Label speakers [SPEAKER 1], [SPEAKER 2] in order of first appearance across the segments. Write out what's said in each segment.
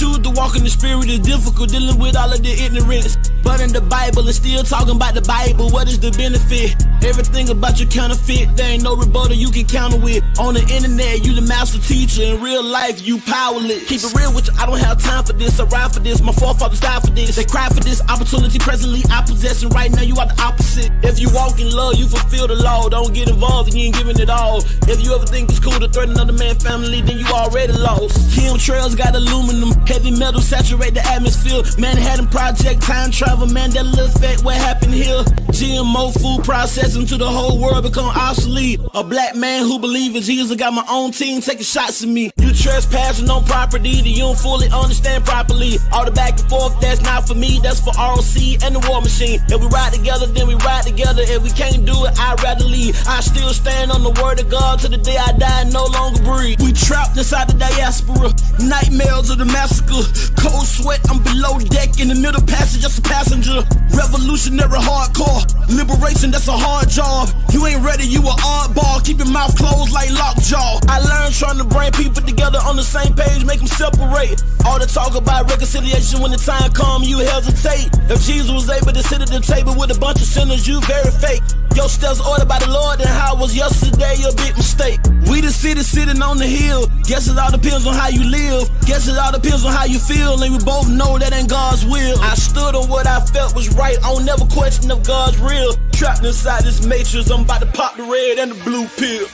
[SPEAKER 1] choose to walk in the spirit is difficult, dealing with all of the ignorance. But in the Bible, and still talking about the Bible, what is the benefit? Everything about you counterfeit, there ain't no rebuttal you can counter with. On the internet, you the master teacher, in real life, you powerless. Keep it real with you, I don't have time for this, I ride for this, my forefathers died for this. They cry for this opportunity, presently I possess, and right now you are the opposite. If you walk in love, you fulfill the law, don't get involved and you ain't giving it all. If you ever think it's cool to threaten another man's family, then you already lost. Chemtrails got aluminum, heavy metal saturate the atmosphere. Manhattan Project, time travel, Mandela effect, what happened here? GMO food processing to the whole world become obsolete. A black man who believes in Jesus, got my own team taking shots at me. You trespassing on property that you don't fully understand properly. All the back and forth, that's not for me, that's for ROC and the war machine. If we ride together, then we ride together. If we can't do it, I'd rather leave. I still stand on the word of God till the day I die and no longer breathe. We trapped inside the diaspora, nightmares of the massacre. Cold sweat, I'm below deck, in the middle passage, just a passenger. Revolutionary hardcore, liberation, that's a hard job. You ain't ready, you a oddball, keep your mouth closed like lockjaw. I learned trying to bring people together on the same page, make them separate. All the talk about reconciliation, when the time come, you hesitate. If Jesus was able to sit at the table with a bunch of sinners, you very fake. Your steps ordered by the Lord, and how it was yesterday, a big mistake. We the city sitting on the hill, guess it all depends on how you live. Guess it all depends on how you feel, and we both know that ain't God's will. I stood on what I felt was right, I don't never question if God's real. Trapped inside this matrix, I'm about to pop the red and the blue pill.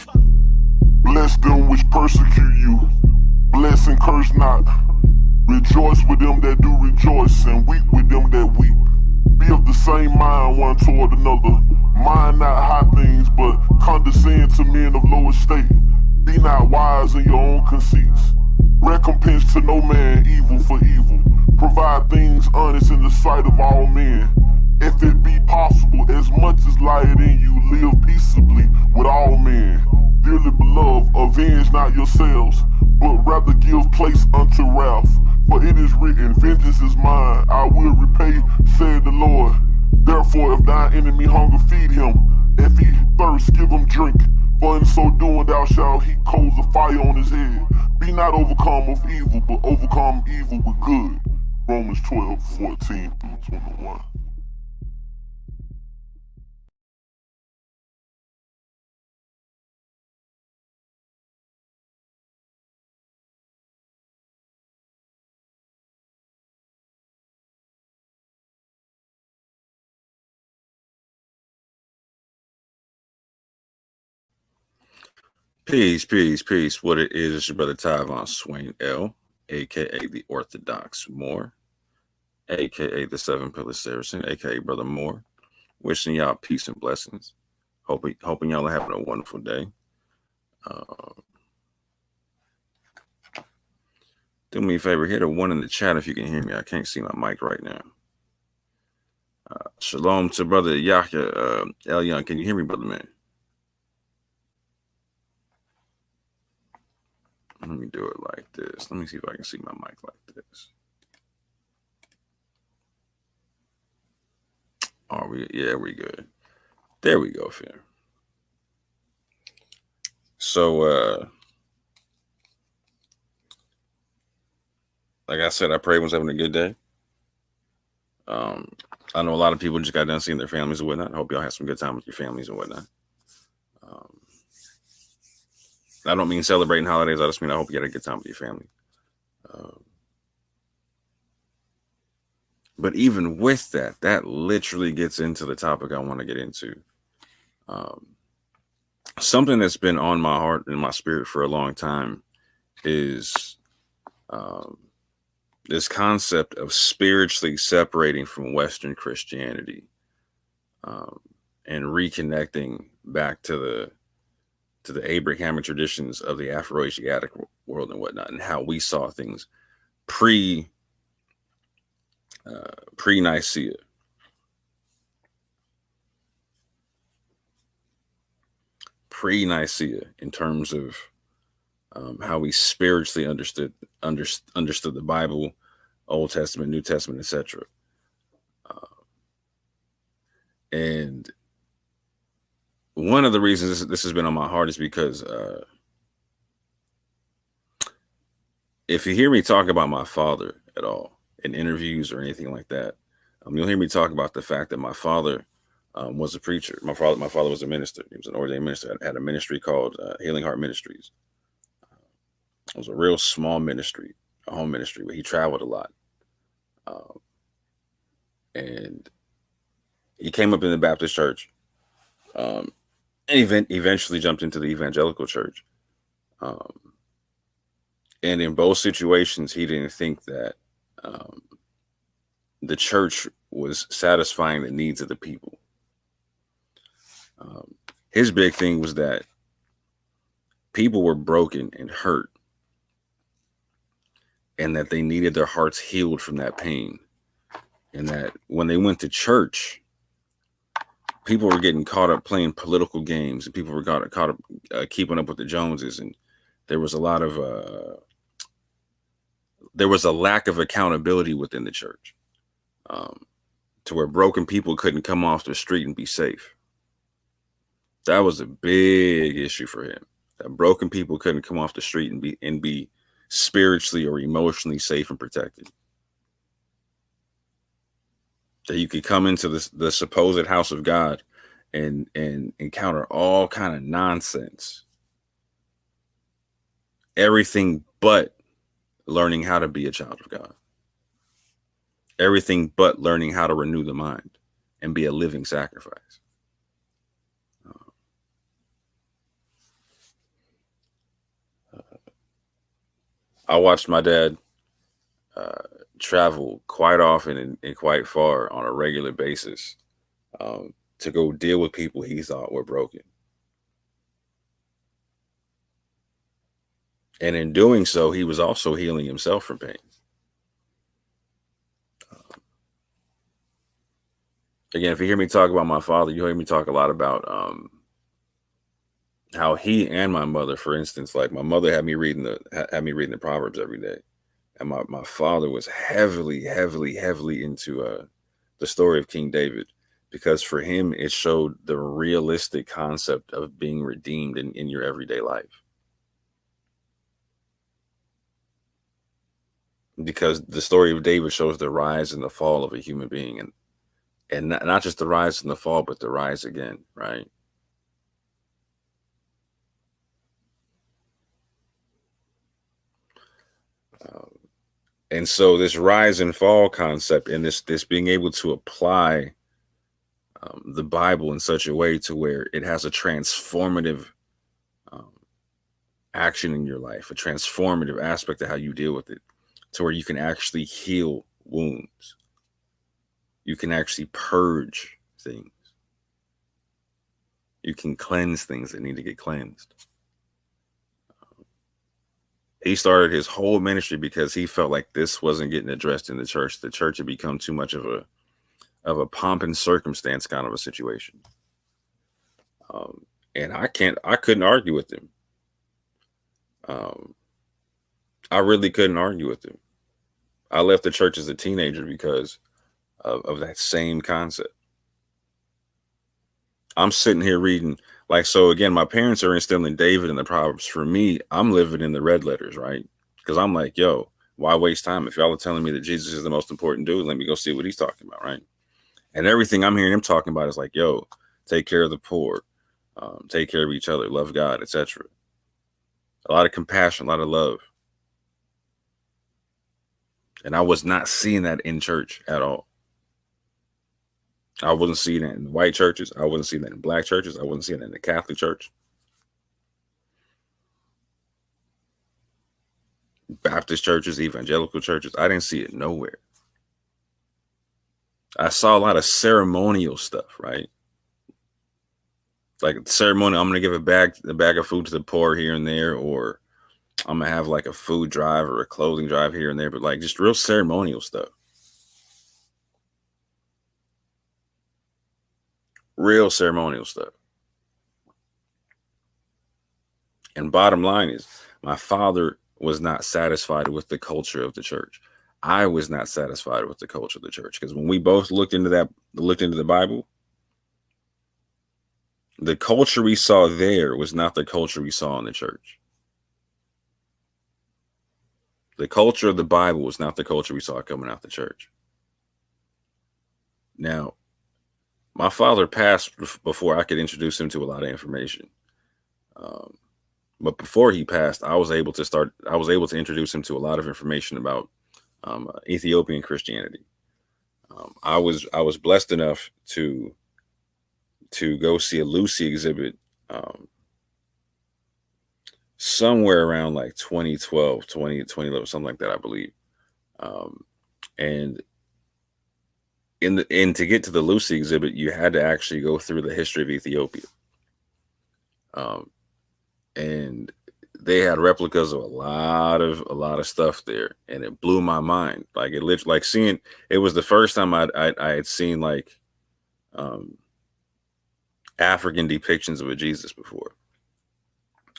[SPEAKER 2] Bless them which persecute you, bless and curse not. Rejoice with them that do rejoice, and weep with them that weep. Be of the same mind one toward another. Mind not high things, but condescend to men of low estate. Be not wise in your own conceits. Recompense to no man evil for evil. Provide things honest in the sight of all men. If it be possible, as much as lieth in you, live peaceably with all men. Dearly beloved, avenge not yourselves, but rather give place unto wrath. For it is written, vengeance is mine, I will repay, said the Lord. Therefore, if thine enemy hunger, feed him. If he thirst, give him drink. For in so doing thou shalt heap coals of fire on his head. Be not overcome of evil, but overcome evil with good. Romans 12:14-21.
[SPEAKER 3] Peace, peace, peace. What it is, it's your brother Tyvon Swain L, aka the Orthodox Moor, aka the Seven Pillar Saracen, aka Brother Moore. Wishing y'all peace and blessings. Hoping y'all are having a wonderful day. Do me a favor, hit a 1 in the chat if you can hear me. I can't see my mic right now. Shalom to Brother Yahya El Young. Can you hear me, brother man? Let me do it like this. Let me see if I can see my mic like this. Are we? Yeah, we good. There we go, fam. So, like I said, I pray everyone's having a good day. I know a lot of people just got done seeing their families and whatnot. I hope y'all have some good time with your families and whatnot. I don't mean celebrating holidays. I just mean I hope you had a good time with your family. But even with that, that literally gets into the topic I want to get into. Something that's been on my heart and my spirit for a long time is this concept of spiritually separating from Western Christianity and reconnecting back to the Abrahamic traditions of the Afro-Asiatic world and whatnot, and how we saw things pre-Nicaea. Pre-Nicaea, in terms of how we spiritually understood the Bible, Old Testament, New Testament, etc. And one of the reasons this has been on my heart is because if you hear me talk about my father at all in interviews or anything like that, you'll hear me talk about the fact that my father was a preacher. My father was a minister. He was an ordained minister. I had a ministry called Healing Heart Ministries. It was a real small ministry, a home ministry, where he traveled a lot. And he came up in the Baptist church, and eventually jumped into the evangelical church. And in both situations, he didn't think that the church was satisfying the needs of the people. His big thing was that people were broken and hurt, and that they needed their hearts healed from that pain. And that when they went to church, people were getting caught up playing political games, and people were caught up keeping up with the Joneses. And there was a lot of there was a lack of accountability within the church, to where broken people couldn't come off the street and be safe. That was a big issue for him. That broken people couldn't come off the street and be spiritually or emotionally safe and protected. That you could come into the supposed house of God and encounter all kind of nonsense. Everything but learning how to be a child of God. Everything but learning how to renew the mind and be a living sacrifice. I watched my dad travel quite often and quite far on a regular basis to go deal with people he thought were broken. And in doing so, he was also healing himself from pain. Again, if you hear me talk about my father, you hear me talk a lot about how he and my mother, for instance, like my mother had me reading the Proverbs every day. And my father was heavily into the story of King David, because for him, it showed the realistic concept of being redeemed in your everyday life. Because the story of David shows the rise and the fall of a human being, and not just the rise and the fall, but the rise again, right? And so this rise and fall concept, and this being able to apply the Bible in such a way to where it has a transformative action in your life, a transformative aspect of how you deal with it, to where you can actually heal wounds. You can actually purge things. You can cleanse things that need to get cleansed. He started his whole ministry because he felt like this wasn't getting addressed in the church. The church had become too much of a pomp and circumstance kind of a situation. And I couldn't argue with him. I really couldn't argue with him. I left the church as a teenager because of that same concept. I'm sitting here reading, so again, my parents are instilling David in the Proverbs. For me, I'm living in the red letters, right? Because I'm like, yo, why waste time? If y'all are telling me that Jesus is the most important dude, let me go see what he's talking about, right? And everything I'm hearing him talking about is like, yo, take care of the poor, take care of each other, love God, etc. A lot of compassion, a lot of love. And I was not seeing that in church at all. I wasn't seeing that in white churches. I wasn't seeing that in black churches. I wasn't seeing that in the Catholic Church. Baptist churches, evangelical churches. I didn't see it nowhere. I saw a lot of ceremonial stuff, right? Like ceremonial, I'm going to give a bag of food to the poor here and there, or I'm going to have like a food drive or a clothing drive here and there, but like just real ceremonial stuff. Real ceremonial stuff. And bottom line is, my father was not satisfied with the culture of the church. I was not satisfied with the culture of the church, because when we both looked into the Bible, the culture we saw there was not the culture we saw in the church. The culture of the Bible was not the culture we saw coming out the church. Now, my father passed before I could introduce him to a lot of information. But before he passed, I was able to introduce him to a lot of information about Ethiopian Christianity. I was blessed enough to go see a Lucy exhibit somewhere around like 2012, 2011, something like that, I believe. And to get to the Lucy exhibit, you had to actually go through the history of Ethiopia. And they had replicas of a lot of stuff there, and it blew my mind. Like it was the first time I had seen like African depictions of a Jesus before,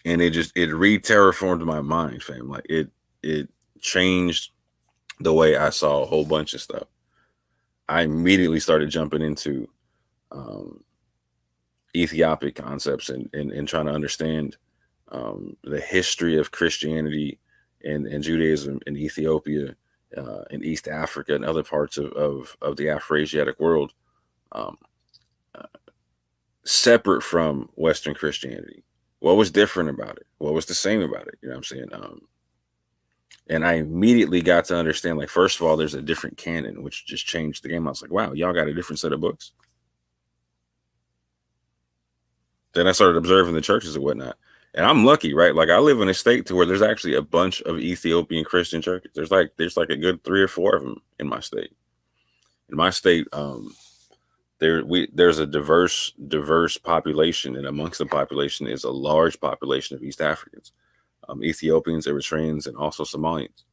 [SPEAKER 3] and it re-terraformed my mind, fam. Like it changed the way I saw a whole bunch of stuff. I immediately started jumping into Ethiopic concepts and trying to understand the history of Christianity and Judaism in Ethiopia, in East Africa, and other parts of the Afro-Asiatic world, separate from Western Christianity. What was different about it? What was the same about it? You know what I'm saying? And I immediately got to understand, like, first of all, there's a different canon, which just changed the game. I was like, wow, y'all got a different set of books. Then I started observing the churches and whatnot. And I'm lucky, right? Like, I live in a state to where there's actually a bunch of Ethiopian Christian churches. There's like a good 3 or 4 of them in my state. In my state, there's a diverse population, and amongst the population is a large population of East Africans, Ethiopians, Eritreans, and also Somalians.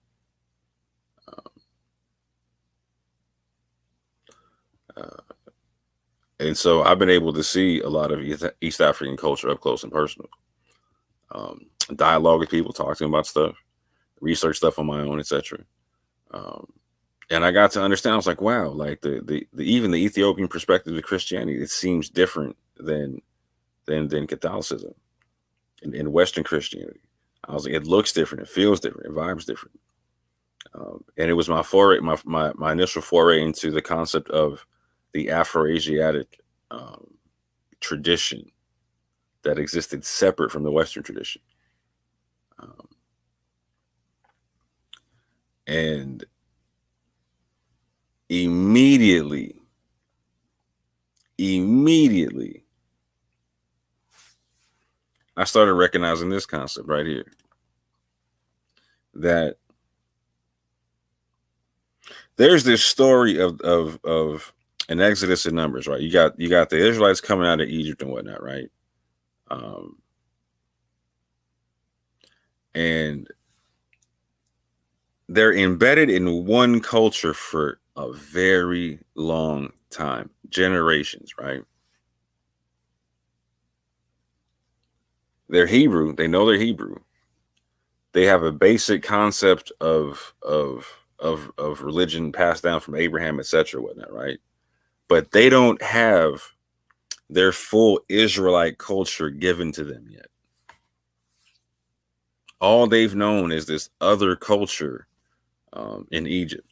[SPEAKER 3] And so I've been able to see a lot of East African culture up close and personal. Dialogue with people, talk to them about stuff, research stuff on my own, etc. And I got to understand. I was like, wow, like the even the Ethiopian perspective of Christianity, it seems different than Catholicism and Western Christianity. I was like, it looks different, it feels different, it vibes different. And it was my initial foray into the concept of the Afro-Asiatic tradition that existed separate from the Western tradition. And immediately, I started recognizing this concept right here, that there's this story of an Exodus and Numbers, right? You got the Israelites coming out of Egypt and whatnot, right? And they're embedded in one culture for a very long time, generations, right? They're Hebrew. They know they're Hebrew. They have a basic concept of religion passed down from Abraham, etc., whatnot, right? But they don't have their full Israelite culture given to them yet. All they've known is this other culture in Egypt.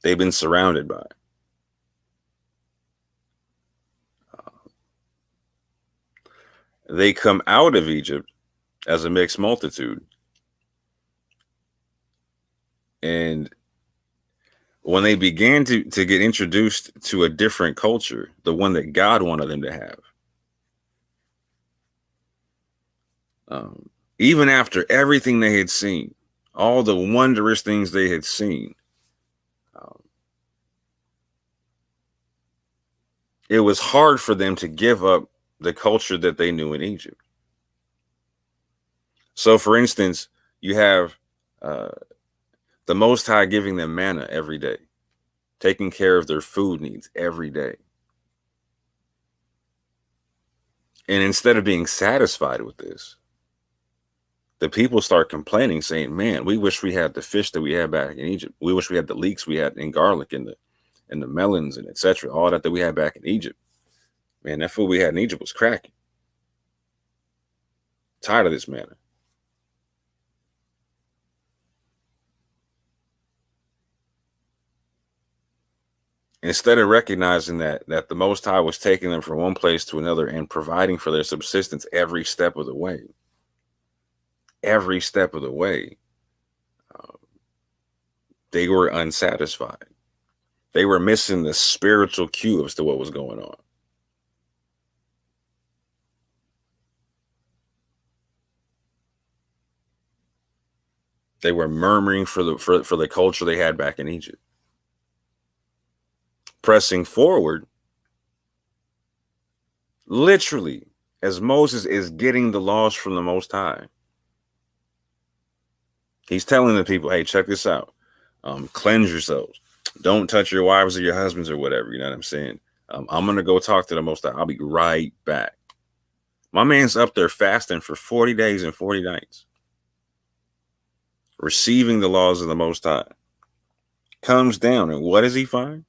[SPEAKER 3] They've been surrounded by it. They come out of Egypt as a mixed multitude. And when they began to get introduced to a different culture, the one that God wanted them to have, even after everything they had seen, all the wondrous things they had seen, it was hard for them to give up the culture that they knew in Egypt. So, for instance, you have the Most High giving them manna every day, taking care of their food needs every day. And instead of being satisfied with this, the people start complaining, saying, man, we wish we had the fish that we had back in Egypt. We wish we had the leeks we had in garlic and the melons and etc. All that we had back in Egypt. Man, that food we had in Egypt was cracking. Tired of this manna. instead of recognizing that the Most High was taking them from one place to another and providing for their subsistence every step of the way, they were unsatisfied. They were missing the spiritual cue as to what was going on. They were murmuring for the culture they had back in Egypt. Pressing forward, literally, as Moses is getting the laws from the Most High, he's telling the people, hey, check this out. Cleanse yourselves. Don't touch your wives or your husbands or whatever. You know what I'm saying? I'm going to go talk to the Most High. I'll be right back. My man's up there fasting for 40 days and 40 nights. Receiving the laws of the Most High. Comes down, and what does he find?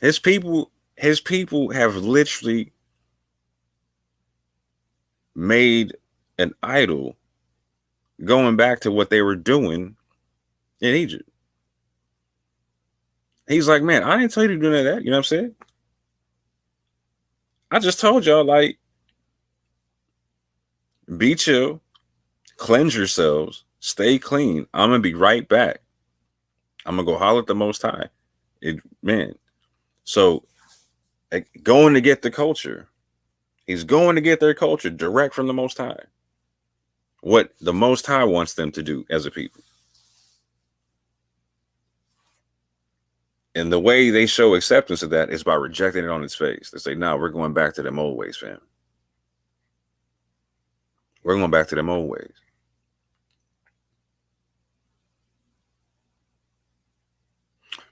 [SPEAKER 3] His people have literally made an idol going back to what they were doing in Egypt. He's like, man, I didn't tell you to do none of that. You know what I'm saying? I just told y'all, like, be chill, cleanse yourselves, stay clean. I'm going to be right back. I'm going to go holler at the Most High. Man. So, going to get the culture. He's going to get their culture direct from the Most High. What the Most High wants them to do as a people. And the way they show acceptance of that is by rejecting it on its face. They say, no, we're going back to them old ways, fam. We're going back to them old ways.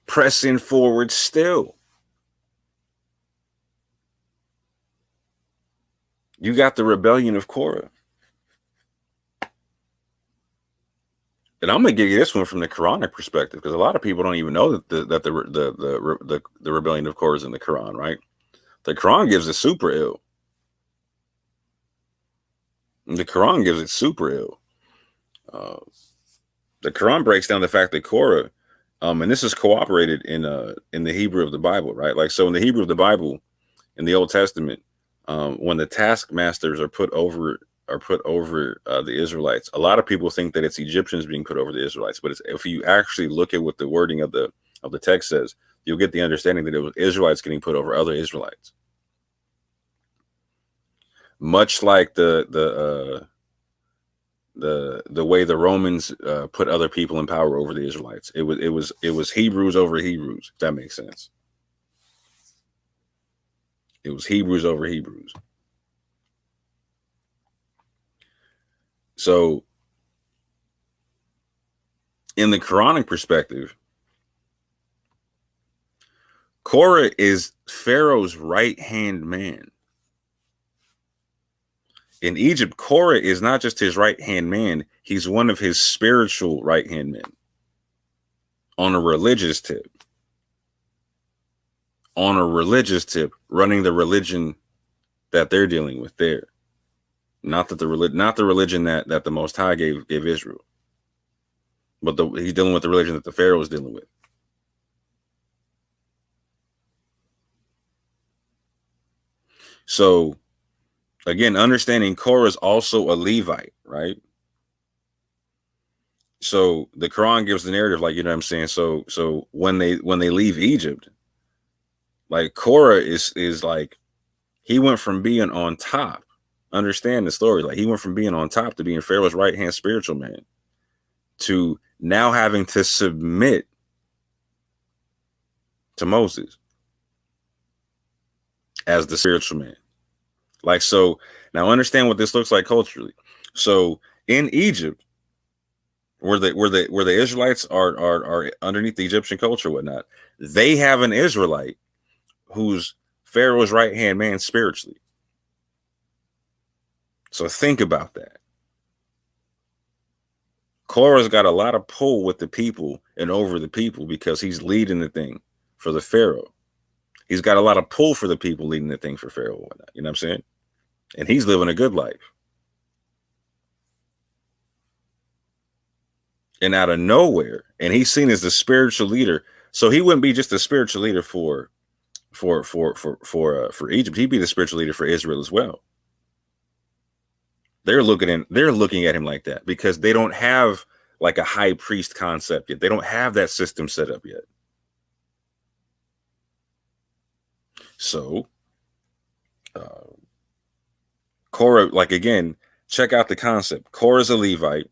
[SPEAKER 3] Pressing forward still. You got the rebellion of Korah. And I'm gonna give you this one from the Quranic perspective, because a lot of people don't even know that the rebellion of Korah is in the Quran, right? The Quran gives it super ill. The Quran gives it super ill. The Quran breaks down the fact that Korah, and this is cooperated in the Hebrew of the Bible, right? Like, so in the Hebrew of the Bible, in the Old Testament, when the taskmasters are put over the Israelites, a lot of people think that it's Egyptians being put over the Israelites, but if you actually look at what the wording of the text says, you'll get the understanding that it was Israelites getting put over other Israelites. Much like the way the Romans put other people in power over the Israelites. It was Hebrews over Hebrews, if that makes sense. It was Hebrews over Hebrews. So, in the Quranic perspective, Korah is Pharaoh's right-hand man. In Egypt, Korah is not just his right-hand man, he's one of his spiritual right-hand men. On a religious tip. Running the religion that they're dealing with there. Not the religion that the Most High gave Israel. But he's dealing with the religion that the Pharaoh is dealing with. So, again, understanding Korah is also a Levite, right? So the Quran gives the narrative, like, you know what I'm saying? So when they leave Egypt, like, Korah is like, he went from being on top. Understand the story. Like, he went from being on top to being Pharaoh's right-hand spiritual man to now having to submit to Moses as the spiritual man. Like, so now understand what this looks like culturally. So in Egypt, where the Israelites are underneath the Egyptian culture or whatnot, they have an Israelite who's Pharaoh's right-hand man spiritually. So think about that. Korah's got a lot of pull with the people and over the people because he's leading the thing for the Pharaoh. He's got a lot of pull for the people leading the thing for Pharaoh and whatnot. You know what I'm saying? And he's living a good life. and out of nowhere, and he's seen as the spiritual leader. So he wouldn't be just a spiritual leader for Egypt. He'd be the spiritual leader for Israel as well. They're looking at him like that because they don't have like a high priest concept yet. They don't have that system set up yet. So Korah, like, again, check out the concept. Korah's a Levite,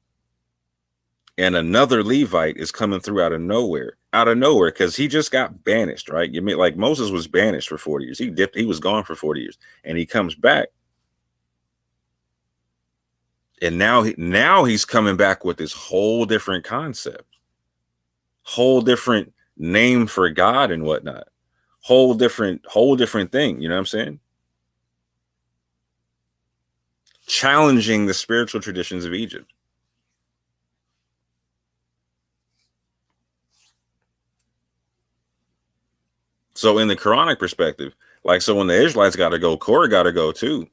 [SPEAKER 3] and another Levite is coming through out of nowhere, because he just got banished, right? You mean, like, Moses was banished for 40 years. He was gone for 40 years, and he comes back. And now he's coming back with this whole different concept, whole different name for God and whatnot, whole different thing. You know what I'm saying? Challenging the spiritual traditions of Egypt. So in the Quranic perspective, like, so when the Israelites got to go, Korah got to go too.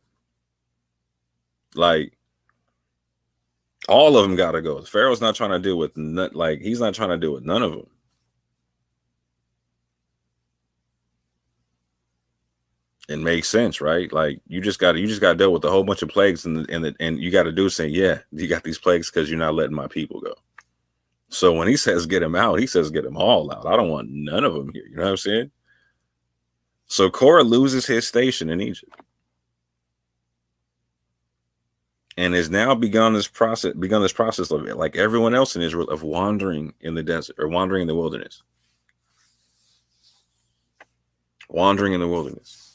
[SPEAKER 3] Like, all of them got to go. Pharaoh's not trying to deal with he's not trying to deal with none of them. It makes sense, right? Like, you just got to deal with a whole bunch of plagues, and you got to do say, yeah, you got these plagues because you're not letting my people go. So when he says get them out, he says get them all out. I don't want none of them here. You know what I'm saying? So Korah loses his station in Egypt, and has now begun this process of, like everyone else in Israel, of wandering in the desert, or wandering in the wilderness. Wandering in the wilderness.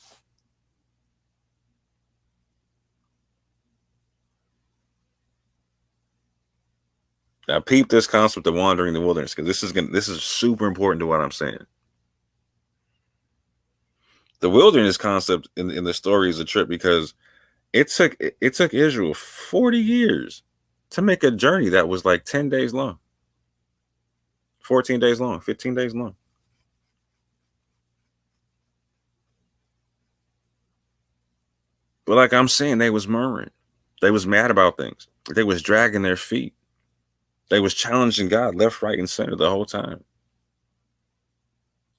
[SPEAKER 3] Now, peep this concept of wandering in the wilderness, because this is super important to what I'm saying. The wilderness concept in the story is a trip, because it took Israel 40 years to make a journey that was like 10 days long, 14 days long, 15 days long. But like I'm saying, they was murmuring. They was mad about things. They was dragging their feet. They was challenging God left, right, and center the whole time.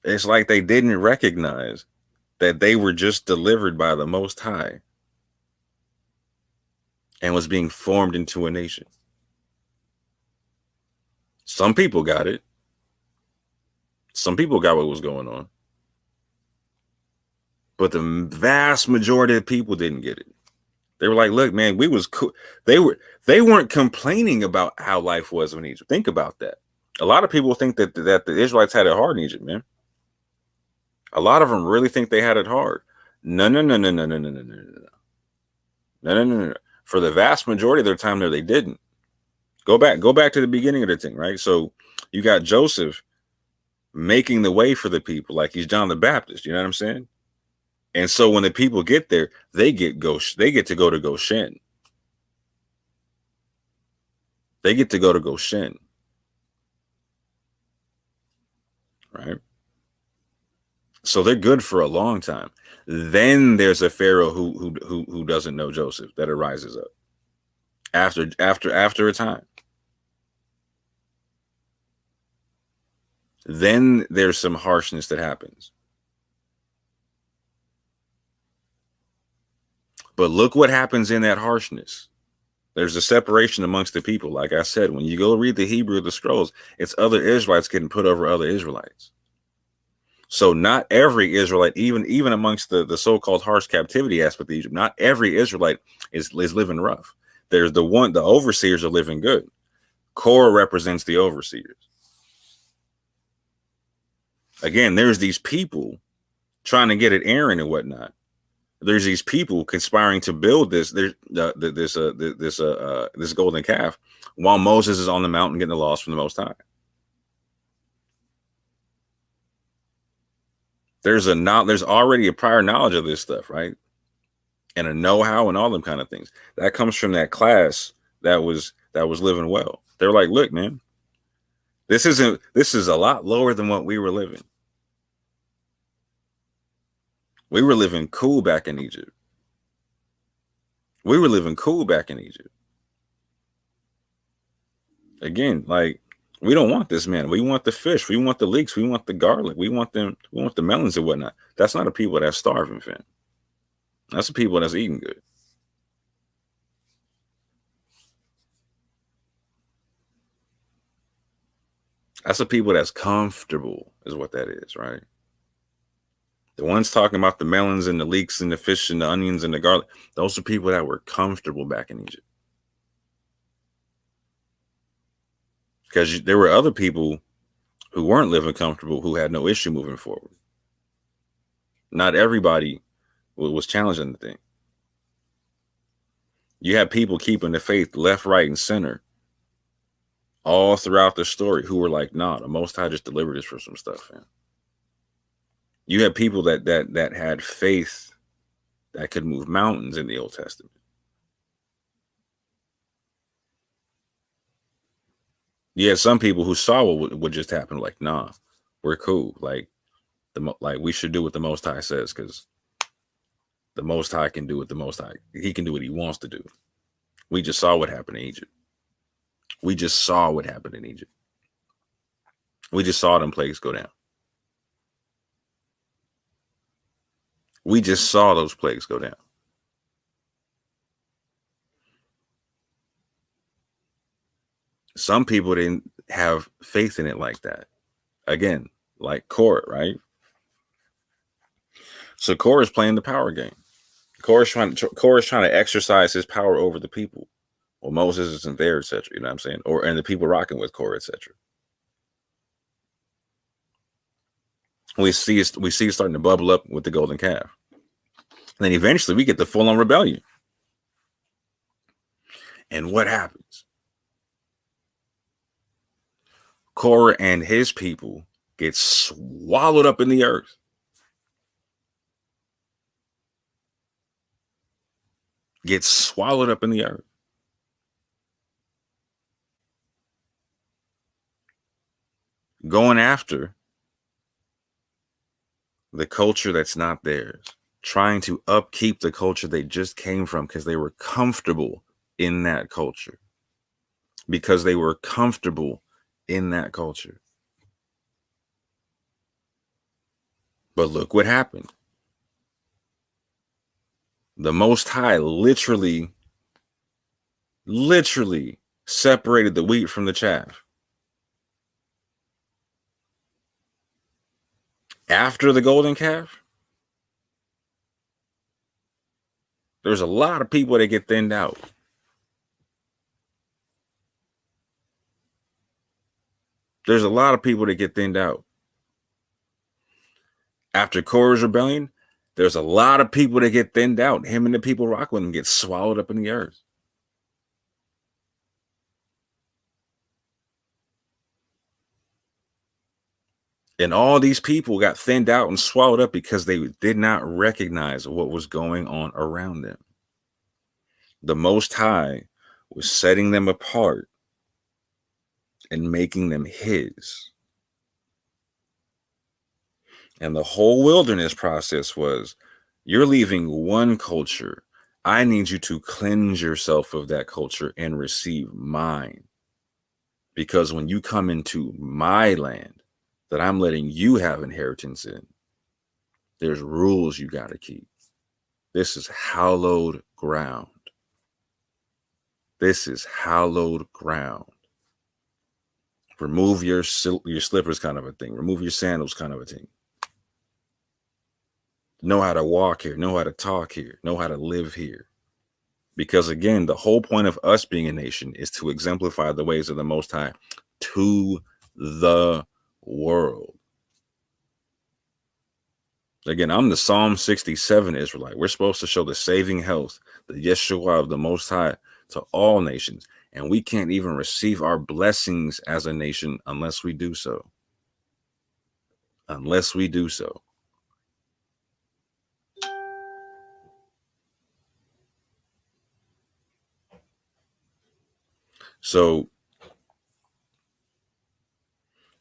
[SPEAKER 3] It's like they didn't recognize that they were just delivered by the Most High and was being formed into a nation. Some people got it. Some people got what was going on. But the vast majority of people didn't get it. They were like, look, man, we was cool. They weren't complaining about how life was in Egypt. Think about that. A lot of people think that the Israelites had it hard in Egypt, man. A lot of them really think they had it hard. No. For the vast majority of their time there, they didn't. Go back to the beginning of the thing, right? So you got Joseph making the way for the people, like he's John the Baptist. You know what I'm saying? And so when the people get there, they get to go to Goshen. They get to go to Goshen. Right? So they're good for a long time. Then there's a Pharaoh who doesn't know Joseph that arises up after a time. Then there's some harshness that happens. But look what happens in that harshness. There's a separation amongst the people. Like I said, when you go read the Hebrew of the scrolls, it's other Israelites getting put over other Israelites. So not every Israelite, even amongst the so-called harsh captivity aspect of Egypt, not every Israelite is living rough. There's the overseers are living good. Korah represents the overseers. Again, there's these people trying to get at Aaron and whatnot. There's these people conspiring to build this golden calf while Moses is on the mountain getting the laws from the Most High. There's already a prior knowledge of this stuff, right? And a know-how and all them kind of things. That comes from that class that was living well. They're like, look, man, this is a lot lower than what we were living. We were living cool back in Egypt. Again, like, We don't want this man. We want the fish. We want the leeks. We want the garlic. We want them. We want the melons and whatnot. That's not a people that's starving, fam. That's the people that's eating good. That's the people that's comfortable, is what that is, right? The ones talking about the melons and the leeks and the fish and the onions and the garlic, those are people that were comfortable back in Egypt. Because there were other people who weren't living comfortable who had no issue moving forward. Not everybody was challenging the thing. You have people keeping the faith left, right, and center all throughout the story who were like, nah, the Most High just delivered us for some stuff, man. You had people that had faith that could move mountains in the Old Testament. You had some people who saw what would just happen, like, nah, we're cool. Like we should do what the Most High says, because the Most High can do what the Most High, he can do what he wants to do. We just saw what happened in Egypt. We just saw what happened in Egypt. We just saw them plagues go down. We just saw those plagues go down. Some people didn't have faith in it like that. Again, like Korah, right? So Korah's playing the power game. Korah's trying to exercise his power over the people. Well, Moses isn't there, etc. You know what I'm saying? And the people rocking with Korah, etc. We see it starting to bubble up with the golden calf. And then eventually we get the full-on rebellion. And what happens? Korah and his people get swallowed up in the earth. Get swallowed up in the earth. Going after the culture that's not theirs. Trying to upkeep the culture they just came from because they were comfortable in that culture. Because they were comfortable in that culture. But look what happened. The Most High literally separated the wheat from the chaff. After the golden calf, there's a lot of people that get thinned out. There's a lot of people that get thinned out. After Korah's rebellion, there's a lot of people that get thinned out. Him and the people rocking with him get swallowed up in the earth. And all these people got thinned out and swallowed up because they did not recognize what was going on around them. The Most High was setting them apart and making them his. And the whole wilderness process was, you're leaving one culture. I need you to cleanse yourself of that culture and receive mine. Because when you come into my land that I'm letting you have inheritance in, there's rules you got to keep. This is hallowed ground. This is hallowed ground. Remove your slippers kind of a thing. Remove your sandals kind of a thing. Know how to walk here. Know how to talk here. Know how to live here. Because again, the whole point of us being a nation is to exemplify the ways of the Most High to the world. Again, I'm the Psalm 67 Israelite. We're supposed to show the saving health, the Yeshua of the Most High to all nations. And we can't even receive our blessings as a nation unless we do so. Unless we do so. So,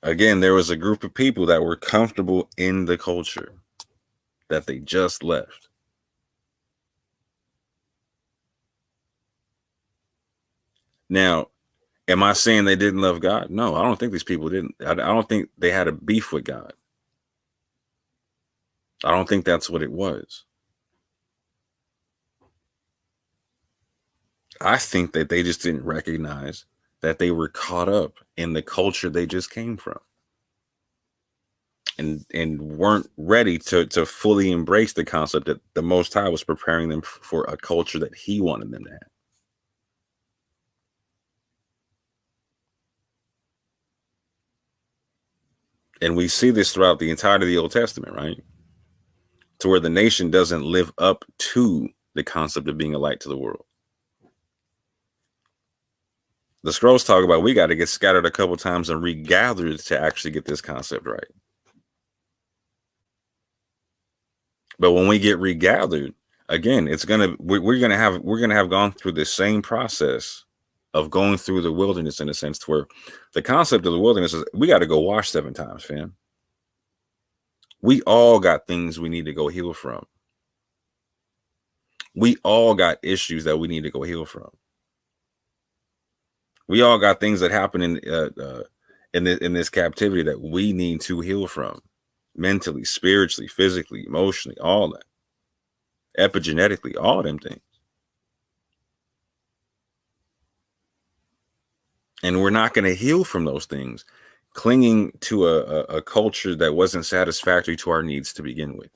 [SPEAKER 3] again, there was a group of people that were comfortable in the culture that they just left. Now, Am I saying they didn't love God? No, I don't think these people didn't. I don't think they had a beef with God. I don't think that's what it was. I think that they just didn't recognize that they were caught up in the culture they just came from. And weren't ready to fully embrace the concept that the Most High was preparing them for a culture that He wanted them to have. And we see this throughout the entirety of the Old Testament, right? To where the nation doesn't live up to the concept of being a light to the world. The scrolls talk about we got to get scattered a couple times and regathered to actually get this concept right. But when we get regathered, again, we're gonna have gone through the same process of going through the wilderness, in a sense, to where the concept of the wilderness is we got to go wash 7 times, fam. We all got things we need to go heal from. We all got issues that we need to go heal from. We all got things that happen in this captivity that we need to heal from, mentally, spiritually, physically, emotionally, all that, epigenetically, all them things. And we're not going to heal from those things, clinging to a culture that wasn't satisfactory to our needs to begin with.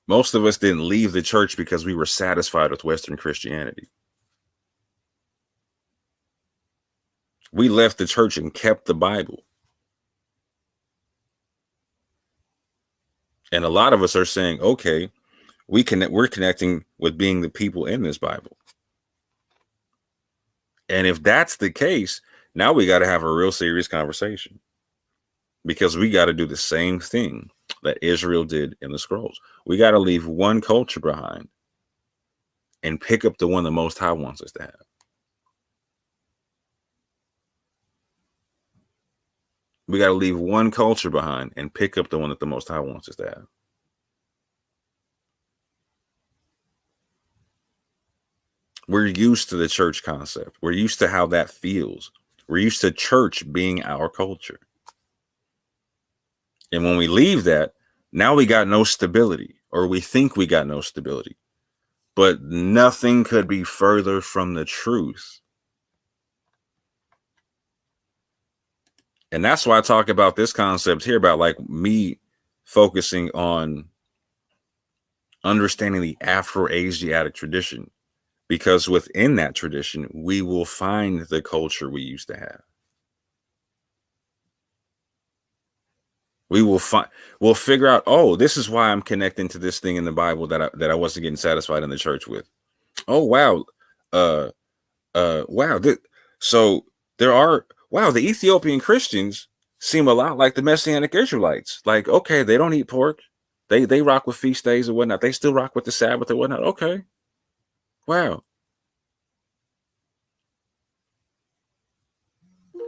[SPEAKER 3] Most of us didn't leave the church because we were satisfied with Western Christianity. We left the church and kept the Bible. And a lot of us are saying, okay, we're connecting with being the people in this Bible. And if that's the case, now we got to have a real serious conversation, because we got to do the same thing that Israel did in the scrolls. We got to leave one culture behind and pick up the one the Most High wants us to have. We got to leave one culture behind and pick up the one that the Most High wants us to have. We're used to the church concept. We're used to how that feels. We're used to church being our culture. And when we leave that, now we got no stability, or we think we got no stability. But nothing could be further from the truth. And that's why I talk about this concept here, about like me focusing on understanding the Afro-Asiatic tradition, because within that tradition, we will find the culture we used to have. We'll figure out, oh, this is why I'm connecting to this thing in the Bible that I wasn't getting satisfied in the church with. Oh, wow. Wow. So there are, wow, the Ethiopian Christians seem a lot like the Messianic Israelites. Like, okay, they don't eat pork. They rock with feast days or whatnot. They still rock with the Sabbath or whatnot. Okay. Wow.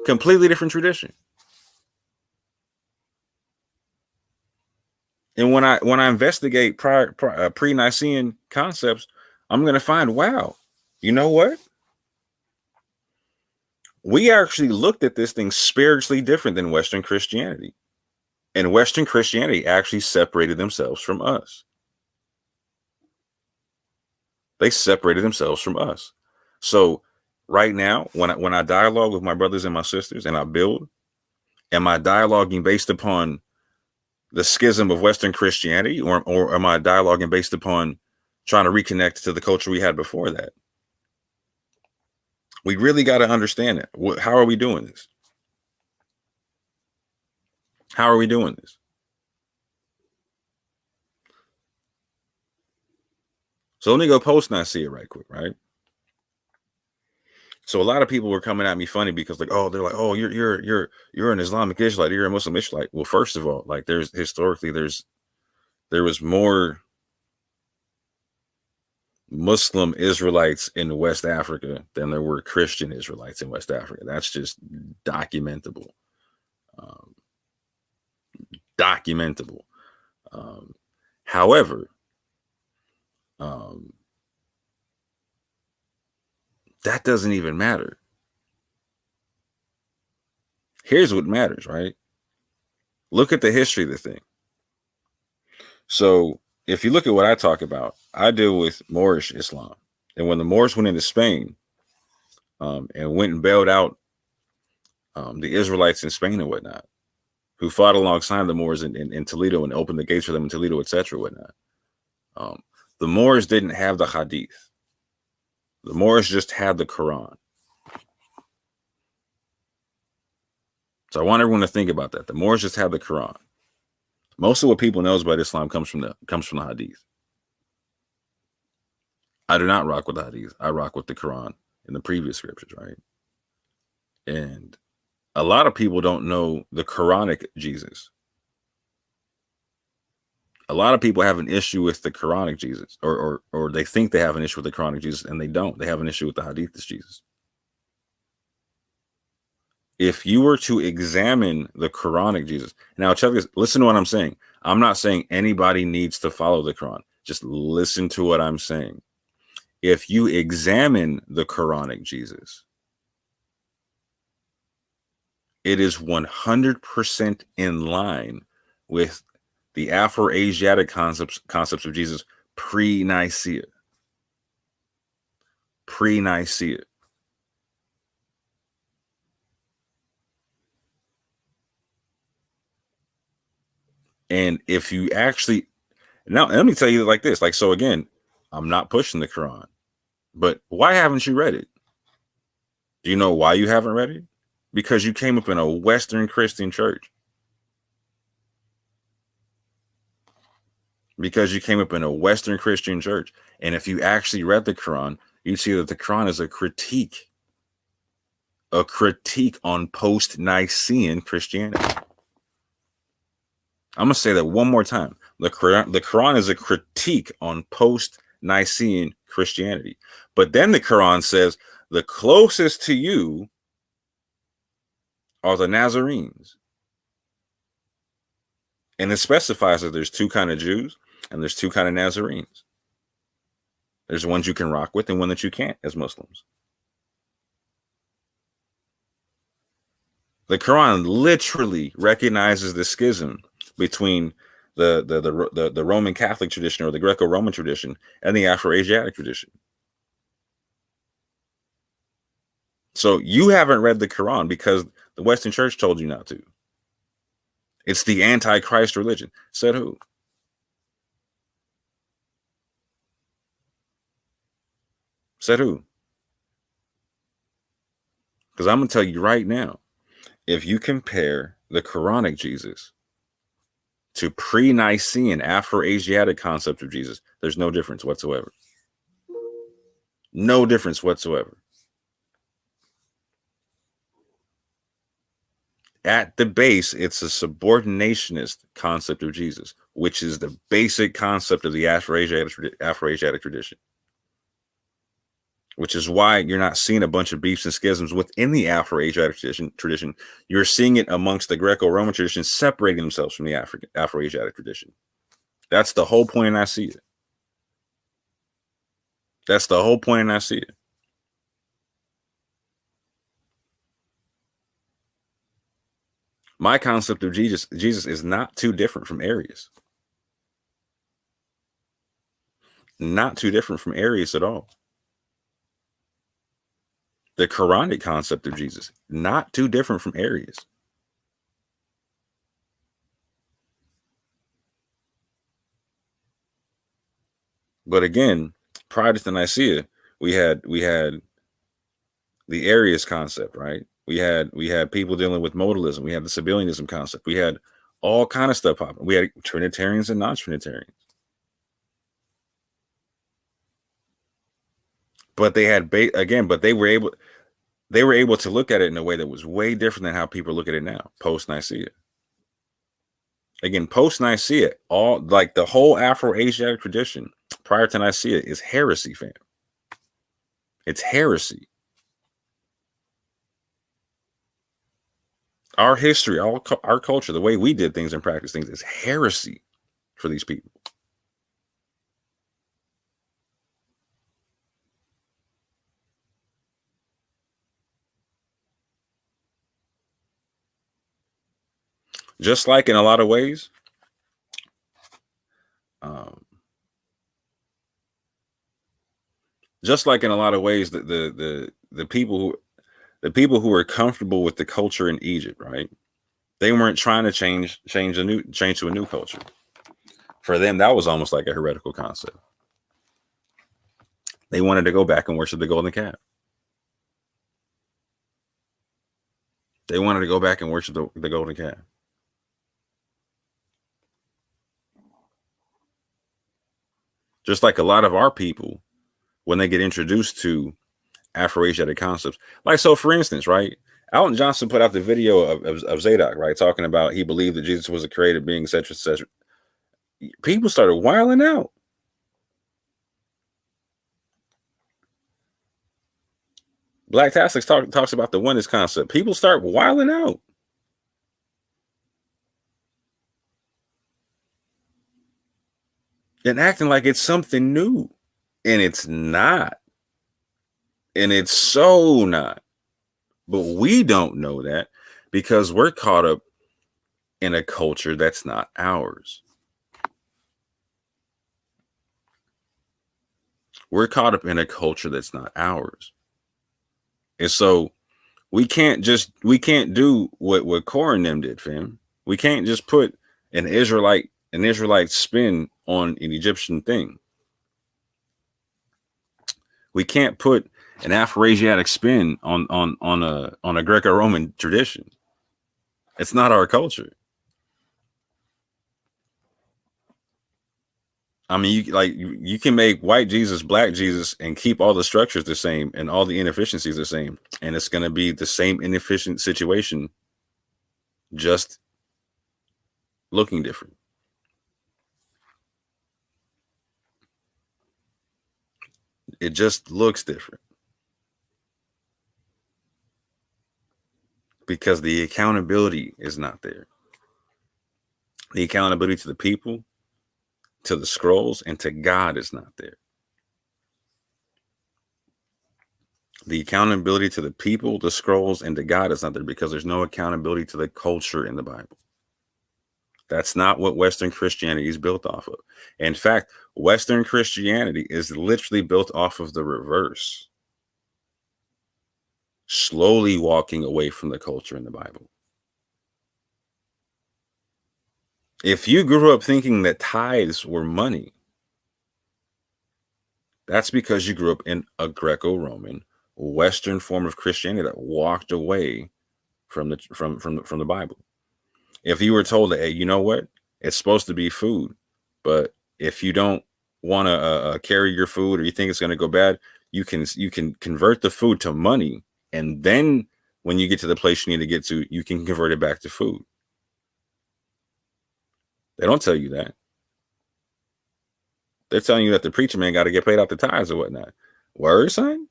[SPEAKER 3] Completely different tradition. And when I investigate pre-Nicene concepts, I'm going to find, wow, you know what? We actually looked at this thing spiritually different than Western Christianity. And Western Christianity actually separated themselves from us. They separated themselves from us. So right now, when I dialogue with my brothers and my sisters and I build, am I dialoguing based upon the schism of Western Christianity, or am I dialoguing based upon trying to reconnect to the culture we had before that? We really got to understand it. How are we doing this? How are we doing this? So let me go post Nicaea right quick, right? So a lot of people were coming at me funny because they're like, oh, you're an Islamic Israelite, you're a Muslim Israelite. Well, first of all, like there was more Muslim Israelites in West Africa than there were Christian Israelites in West Africa. That's just documentable. However, That doesn't even matter. Here's what matters, right? Look at the history of the thing. So if you look at what I talk about, I deal with Moorish Islam. And when the Moors went into Spain and went and bailed out the Israelites in Spain and whatnot, who fought alongside the Moors in Toledo and opened the gates for them in Toledo, etc., whatnot. The Moors didn't have the Hadith. The Moors just had the Quran. So I want everyone to think about that. The Moors just had the Quran. Most of what people knows about Islam comes from the Hadith. I do not rock with the Hadith. I rock with the Quran and the previous scriptures, right? And a lot of people don't know the Quranic Jesus. A lot of people have an issue with the Quranic Jesus, or they think they have an issue with the Quranic Jesus, and they don't. They have an issue with the Hadith Jesus. If you were to examine the Quranic Jesus, now check this, listen to what I'm saying. I'm not saying anybody needs to follow the Quran. Just listen to what I'm saying. If you examine the Quranic Jesus, it is 100% in line with the Afro-Asiatic concepts of Jesus pre-Nicaea. Pre-Nicaea. And if you actually, now let me tell you like this, like, so again, I'm not pushing the Quran, but why haven't you read it? Do you know why you haven't read it? Because you came up in a Western Christian church. Because you came up in a Western Christian church. And if you actually read the Quran, you'd see that the Quran is a critique on post-Nicene Christianity. I'm going to say that one more time. The Quran is a critique on post-Nicene Christianity. But then the Quran says the closest to you are the Nazarenes. And it specifies that there's two kind of Jews and there's two kind of Nazarenes. There's ones you can rock with and one that you can't as Muslims. The Quran literally recognizes the schism between the Roman Catholic tradition or the Greco-Roman tradition and the Afro-Asiatic tradition. So you haven't read the Quran because the Western Church told you not to. It's the Antichrist religion. Said who? Said who? Because I'm going to tell you right now, if you compare the Quranic Jesus to pre-Nicene Afro-Asiatic concept of Jesus, there's no difference whatsoever. No difference whatsoever. At the base, it's a subordinationist concept of Jesus, which is the basic concept of the Afro-Asiatic tradition. Which is why you're not seeing a bunch of beefs and schisms within the Afro-Asiatic tradition. You're seeing it amongst the Greco-Roman tradition separating themselves from the Afro-Asiatic tradition. That's the whole point in Nicaea. That's the whole point in Nicaea. My concept of Jesus is not too different from Arius. Not too different from Arius at all. The Quranic concept of Jesus, not too different from Arius. But again, prior to Nicaea, we had the Arius concept, right? We had people dealing with modalism. We had the Sabellianism concept. We had all kind of stuff popping. We had Trinitarians and non-Trinitarians. But they had but they were able to look at it in a way that was way different than how people look at it now, post-Nicaea. Again, post-Nicaea, all like the whole Afro-Asiatic tradition prior to Nicaea is heresy, fam. It's heresy. Our history, our culture, the way we did things and practice things is heresy for these people. Just like in a lot of ways, um, the people who were comfortable with the culture in Egypt, right? They weren't trying to change to a new culture. For them, that was almost like a heretical concept. They wanted to go back and worship the golden calf. They wanted to go back and worship the golden calf. Just like a lot of our people, when they get introduced to Afro-Asiatic concepts, like, so for instance, right, Alton Johnson put out the video of Zadok, right, talking about he believed that Jesus was a created being, etc., etc. People started wilding out. Black Tastics talks about the oneness concept. People start wilding out. And acting like it's something new. And it's not. And it's so not. But we don't know that because we're caught up in a culture that's not ours. We're caught up in a culture that's not ours. And so we can't do what Korah and them did, fam. We can't just put an Israelite spin on an Egyptian thing. We can't put an Afro-Asiatic spin on a Greco-Roman tradition. It's not our culture. I mean, you can make white Jesus, black Jesus, and keep all the structures the same and all the inefficiencies the same, and it's going to be the same inefficient situation, just looking different. It just looks different because the accountability is not there. The accountability to the people, to the scrolls, and to God is not there. The accountability to the people, the scrolls, and to God is not there because there's no accountability to the culture in the Bible. That's not what Western Christianity is built off of. In fact, Western Christianity is literally built off of the reverse. Slowly walking away from the culture in the Bible. If you grew up thinking that tithes were money, that's because you grew up in a Greco-Roman Western form of Christianity that walked away from the Bible. If you were told that, hey, you know what? It's supposed to be food, but if you don't want to carry your food or you think it's going to go bad, you can convert the food to money, and then when you get to the place you need to get to, you can convert it back to food. They don't tell you that. They're telling you that the preacher man got to get paid out the tithes or whatnot. Word, son?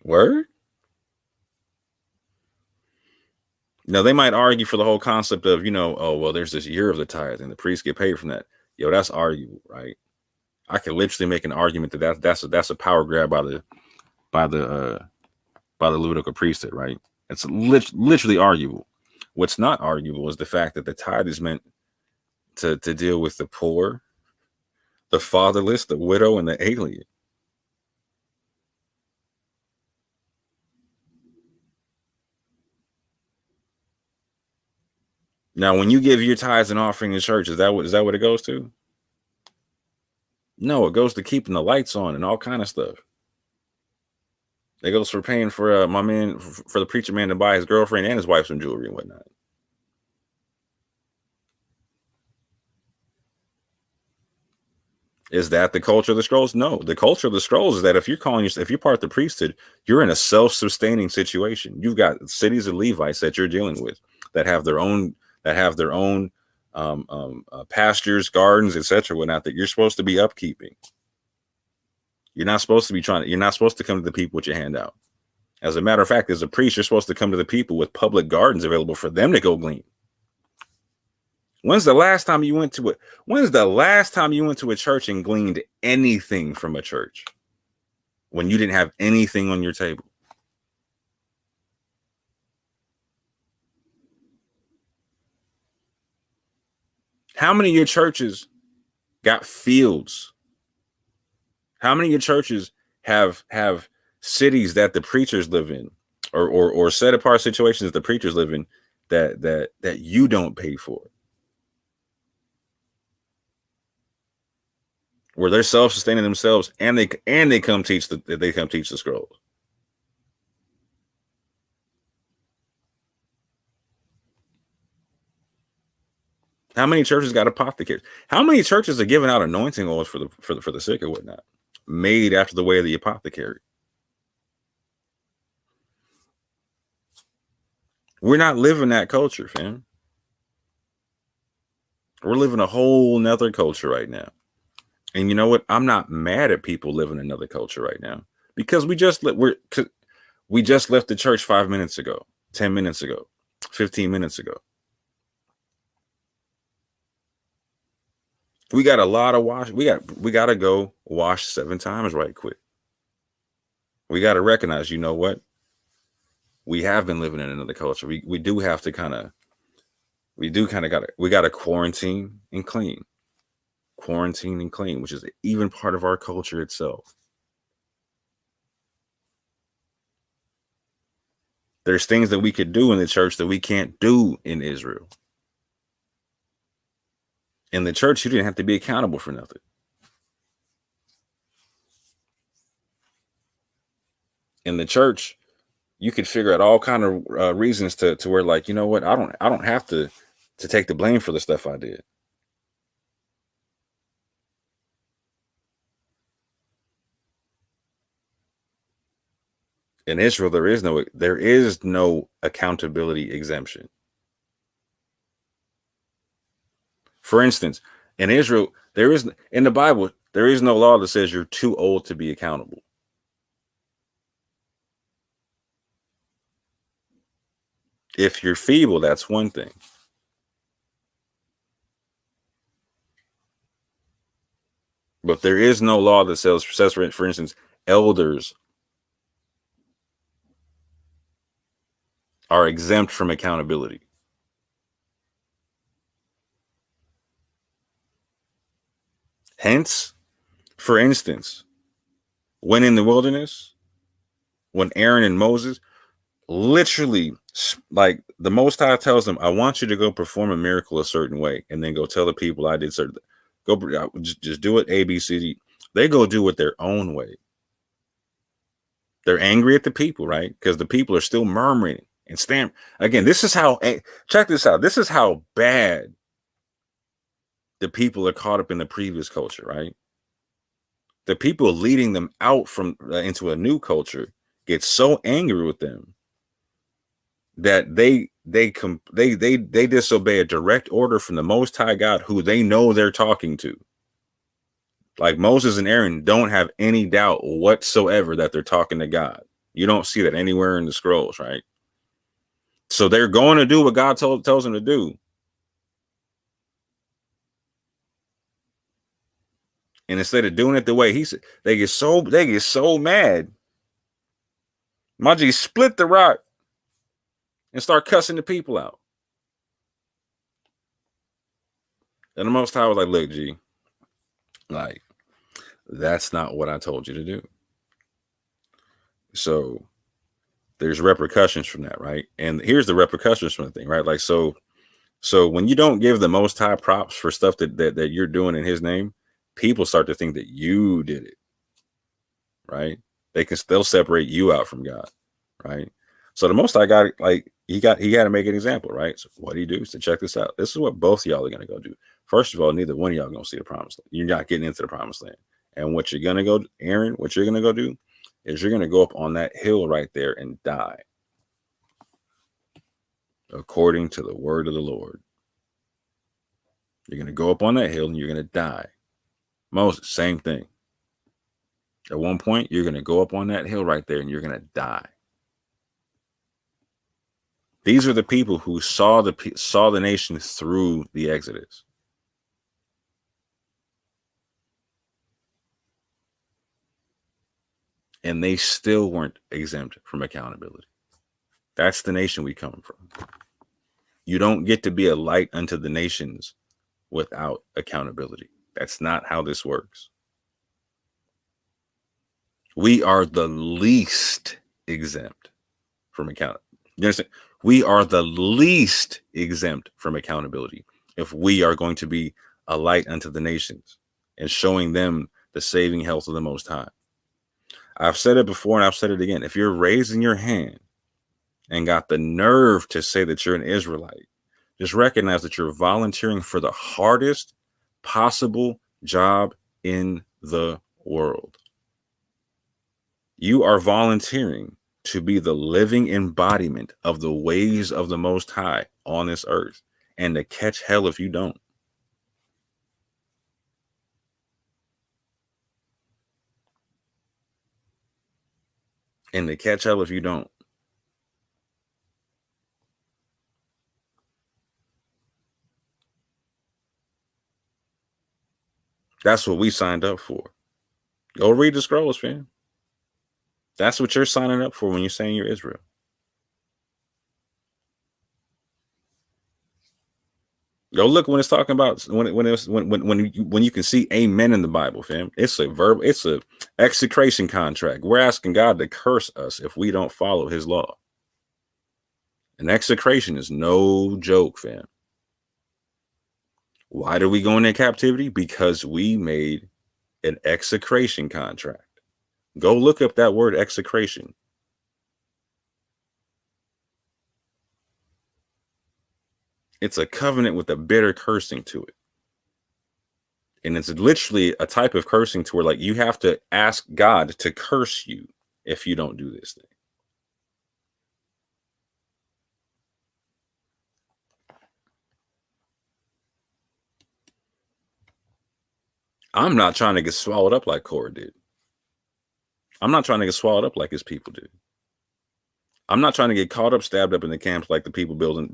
[SPEAKER 3] Word? Now, they might argue for the whole concept of, oh, well, there's this year of the tithe and the priests get paid from that. Yo, that's arguable, right? I can literally make an argument that's a power grab by the Levitical priesthood, right? It's literally arguable. What's not arguable is the fact that the tithe is meant to deal with the poor, the fatherless, the widow, and the alien. Now, when you give your tithes and offering in church, is that what it goes to? No, it goes to keeping the lights on and all kind of stuff. It goes for paying for my man, for the preacher man to buy his girlfriend and his wife some jewelry and whatnot. Is that the culture of the scrolls? No, the culture of the scrolls is that if you're part of the priesthood, you're in a self-sustaining situation. You've got cities of Levites that you're dealing with that have their own pastures, gardens, etc., whatnot, that you're supposed to be upkeeping. You're not supposed to come to the people with your hand out. As a matter of fact, as a priest, you're supposed to come to the people with public gardens available for them to go glean. When's the last time you went to a church and gleaned anything from a church when you didn't have anything on your table? How many of your churches got fields? How many of your churches have cities that the preachers live in, or set apart situations that the preachers live in that you don't pay for, where they're self-sustaining themselves and they come teach the scrolls? How many churches got apothecaries? How many churches are giving out anointing oils for the sick or whatnot, made after the way of the apothecary? We're not living that culture, fam. We're living a whole nother culture right now. And you know what? I'm not mad at people living another culture right now, because we just left the church 5 minutes ago, 10 minutes ago, 15 minutes ago. We got a lot of wash. We got to go wash 7 times right quick. We got to recognize, you know what? We have been living in another culture. We do have to got to quarantine and clean. Quarantine and clean, which is even part of our culture itself. There's things that we could do in the church that we can't do in Israel. In the church, you didn't have to be accountable for nothing. In the church, you could figure out all kind of reasons to where, like, you know what, I don't have to take the blame for the stuff I did. In Israel, there is no accountability exemption. For instance, in Israel, in the Bible, there is no law that says you're too old to be accountable. If you're feeble, that's one thing. But there is no law that says, for instance, elders are exempt from accountability. Hence, for instance, when in the wilderness, when Aaron and Moses, literally, like, the Most High tells them, I want you to go perform a miracle a certain way, and then go tell the people I did certain. Go just do it A, B, C, D. They go do it their own way. They're angry at the people, right? Because the people are still murmuring and stamp. Again, this is how, check this out. This is how bad the people are caught up in the previous culture, right? The people leading them out from into a new culture get so angry with them that they disobey a direct order from the Most High God, who they know they're talking to. Like, Moses and Aaron don't have any doubt whatsoever that they're talking to God. You don't see that anywhere in the scrolls, right? So they're going to do what God tells them to do. And instead of doing it the way he said, they get so mad. Maji split the rock and start cussing the people out. And the Most High was like, look, G, like, that's not what I told you to do. So there's repercussions from that, right? And here's the repercussions from the thing, right? Like, so when you don't give the Most High props for stuff that you're doing in his name, people start to think that you did it, right? They'll separate you out from God, right? So the Most High got, like, he got to make an example, right? So what do you do? So check this out. This is what both of y'all are going to go do. First of all, neither one of y'all going to see the promised land. You're not getting into the promised land. And what you're going to go, Aaron, what you're going to go do is you're going to go up on that hill right there and die, according to the word of the Lord. You're going to go up on that hill and you're going to die. Moses, same thing. At one point, you're going to go up on that hill right there and you're going to die. These are the people who saw the nation through the Exodus. And they still weren't exempt from accountability. That's the nation we come from. You don't get to be a light unto the nations without accountability. That's not how this works. We are the least exempt from accountability. You understand? We are the least exempt from accountability if we are going to be a light unto the nations and showing them the saving health of the Most High. I've said it before and I've said it again. If you're raising your hand and got the nerve to say that you're an Israelite, just recognize that you're volunteering for the hardest possible job in the world. You are volunteering to be the living embodiment of the ways of the Most High on this earth, and to catch hell if you don't. And to catch hell if you don't. That's what we signed up for. Go read the scrolls, fam. That's what you're signing up for when you're saying you're Israel. Go look when it's talking about when you can see amen in the Bible, fam. It's a verb, it's a execration contract. We're asking God to curse us if we don't follow his law. And execration is no joke, fam. Why did we go into captivity? Because we made an execration contract. Go look up that word execration. It's a covenant with a bitter cursing to it. And it's literally a type of cursing to where, like, you have to ask God to curse you if you don't do this thing. I'm not trying to get swallowed up like Korah did. I'm not trying to get swallowed up like his people did. I'm not trying to get caught up, stabbed up in the camps like the people building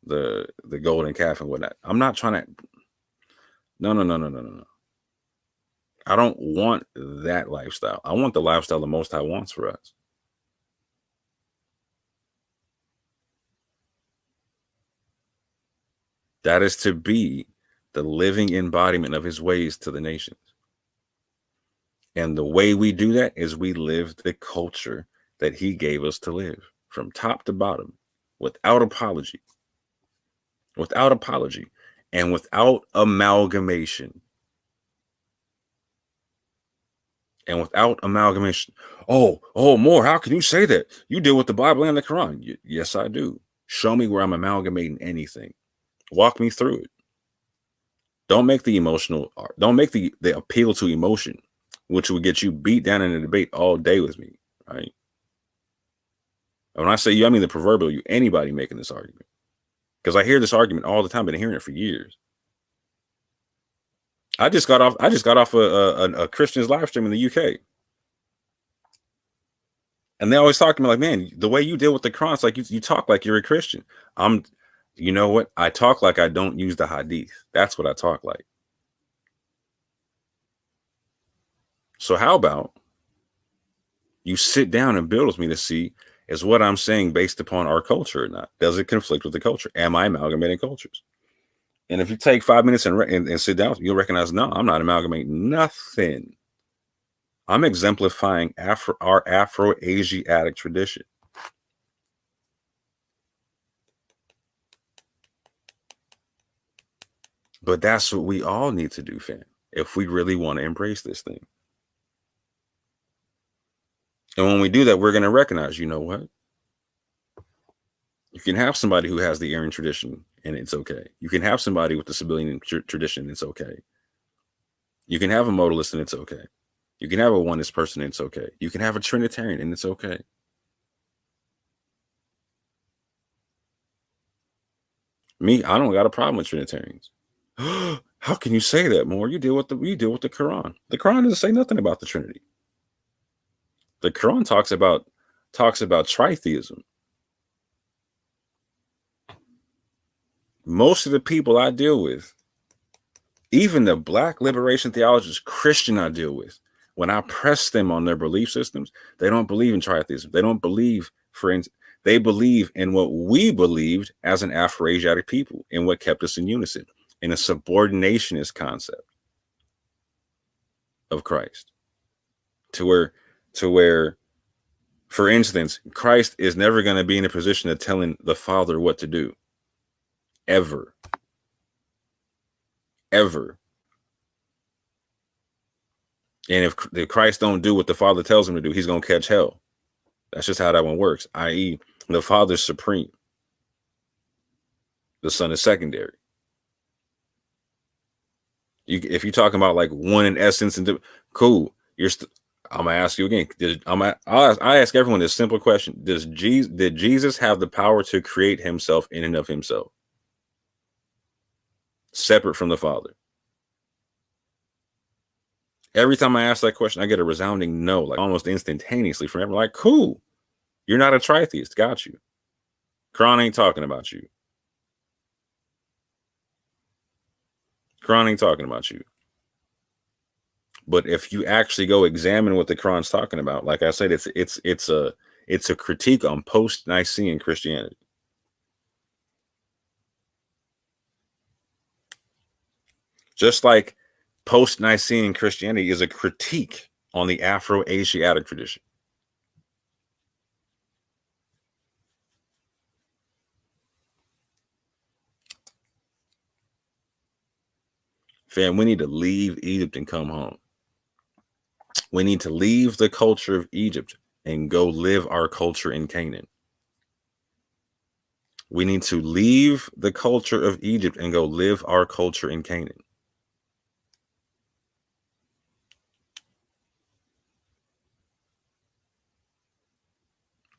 [SPEAKER 3] the golden calf and whatnot. I'm not trying to. No. I don't want that lifestyle. I want the lifestyle the Most High wants for us. That is to be the living embodiment of his ways to the nations. And the way we do that is we live the culture that he gave us to live from top to bottom, without apology, and without amalgamation. Oh, more. How can you say that? You deal with the Bible and the Quran. Yes, I do. Show me where I'm amalgamating anything. Walk me through it. Don't make the appeal to emotion, which will get you beat down in a debate all day with me, right? And when I say you, I mean the proverbial you, anybody making this argument. Because I hear this argument all the time, been hearing it for years. I just got off a Christian's live stream in the UK. And they always talk to me like, man, the way you deal with the Quran, it's like you talk like you're a Christian. You know what? I talk like I don't use the hadith. That's what I talk like. So how about you sit down and build with me to see, is what I'm saying based upon our culture or not? Does it conflict with the culture? Am I amalgamating cultures? And if you take 5 minutes and sit down, you'll recognize, no, I'm not amalgamating nothing. I'm exemplifying our Afro-Asiatic tradition. But that's what we all need to do, fam, if we really want to embrace this thing. And when we do that, we're going to recognize, you know what? You can have somebody who has the Aryan tradition and it's okay. You can have somebody with the Sabellian tradition and it's okay. You can have a modalist and it's okay. You can have a oneness person and it's okay. You can have a Trinitarian and it's okay. Me, I don't got a problem with Trinitarians. How can you say that, more? You deal with the Quran. The Quran doesn't say nothing about the Trinity. The Quran talks about tritheism. Most of the people I deal with, even the Black liberation theologists, Christian I deal with, when I press them on their belief systems, they don't believe in tritheism. They don't believe, They believe in what we believed as an Afro-Asiatic people and what kept us in unison, in a subordinationist concept of Christ. To where, for instance, Christ is never going to be in a position of telling the Father what to do. Ever. Ever. And if Christ don't do what the Father tells him to do, he's going to catch hell. That's just how that one works, i.e., the Father's supreme. The Son is secondary. If you're talking about like one in essence, and cool, I'm gonna ask you again. I ask everyone this simple question: did Jesus have the power to create himself in and of himself, separate from the Father? Every time I ask that question, I get a resounding no, like almost instantaneously from everyone. Like, cool, you're not a tritheist. Got you. Quran ain't talking about you. Quran ain't talking about you. But if you actually go examine what the Quran's talking about, like I said, it's a critique on post-Nicene Christianity. Just like post-Nicene Christianity is a critique on the Afro-Asiatic tradition. Fam, we need to leave Egypt and come home. We need to leave the culture of Egypt and go live our culture in Canaan. We need to leave the culture of Egypt and go live our culture in Canaan.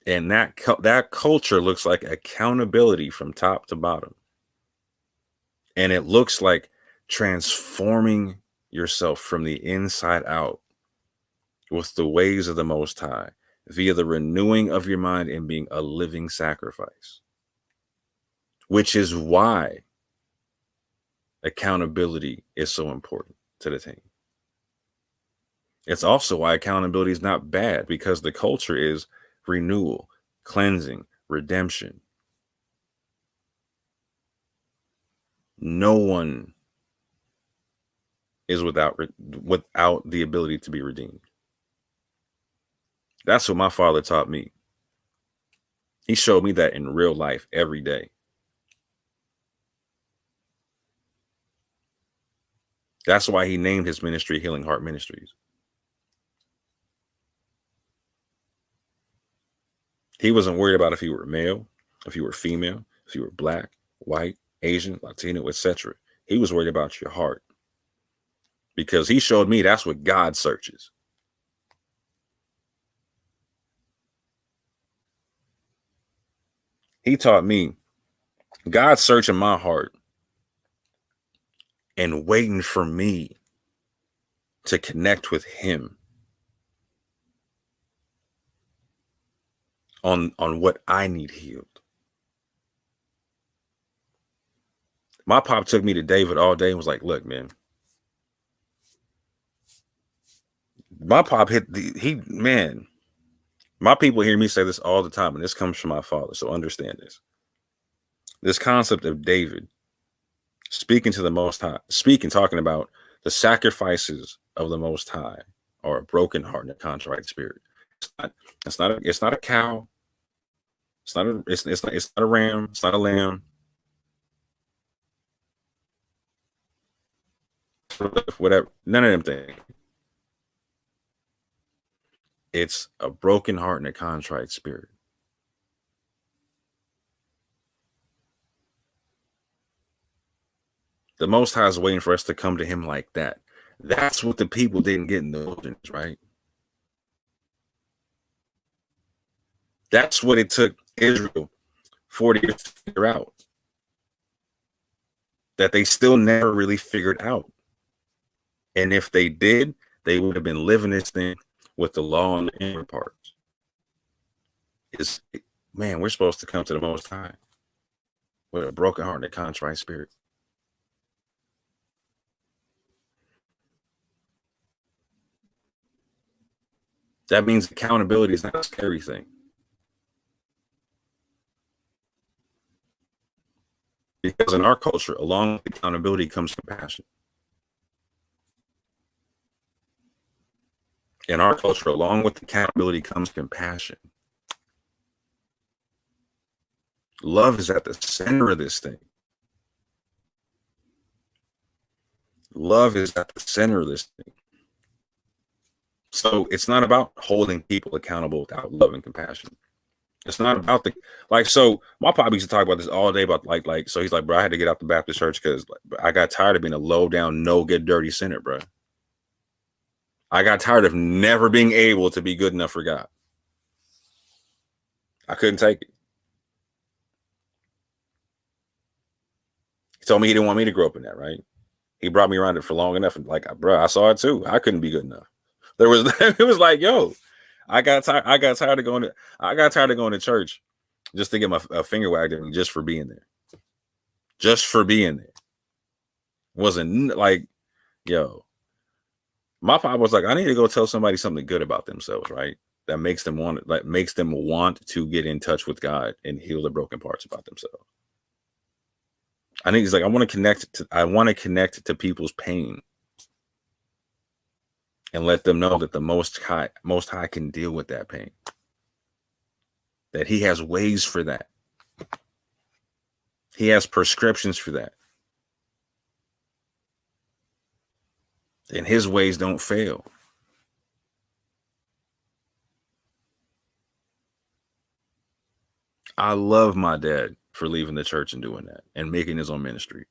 [SPEAKER 3] And that culture looks like accountability from top to bottom. And it looks like transforming yourself from the inside out with the ways of the Most High via the renewing of your mind and being a living sacrifice. Which is why accountability is so important to the team. It's also why accountability is not bad, because the culture is renewal, cleansing, redemption. No one is without the ability to be redeemed. That's what my father taught me. He showed me that in real life every day. That's why he named his ministry Healing Heart Ministries. He wasn't worried about if you were male, if you were female, if you were black, white, Asian, Latino, etc. He was worried about your heart, because he showed me that's what God searches. He taught me God's searching my heart and waiting for me to connect with him on what I need healed. My pop took me to David all day and was like, look, man. My pop my people hear me say this all the time, and this comes from my father, so understand this. This concept of David speaking to the Most High, talking about the sacrifices of the Most High are a broken heart and a contrite spirit. It's not a cow. It's not a ram. It's not a lamb. Whatever. None of them things. It's a broken heart and a contrite spirit. The Most High is waiting for us to come to him like that. That's what the people didn't get in the wilderness, right? That's what it took Israel 40 years to figure out. That they still never really figured out. And if they did, they would have been living this thing with the law on the inner parts. Man, we're supposed to come to the Most High with a broken heart and a contrite spirit. That means accountability is not a scary thing. Because in our culture, along with accountability comes compassion. In our culture, along with accountability comes compassion. Love is at the center of this thing. Love is at the center of this thing. So it's not about holding people accountable without love and compassion. It's not about so my pop used to talk about this all day about so he's like, bro, I had to get out the Baptist church because I got tired of being a low down, no get dirty sinner, bro. I got tired of never being able to be good enough for God. I couldn't take it. He told me he didn't want me to grow up in that, right? He brought me around it for long enough. And bro, I saw it too. I couldn't be good enough. It was like, yo, I got tired of going to church just to get my finger wagged at me just for being there. Just for being there. Wasn't like, yo. My pop was like, I need to go tell somebody something good about themselves, right? That makes them want to get in touch with God and heal the broken parts about themselves. I think he's like, I want to connect to people's pain and let them know that the Most High can deal with that pain. That he has ways for that. He has prescriptions for that. And his ways don't fail. I love my dad for leaving the church and doing that and making his own ministry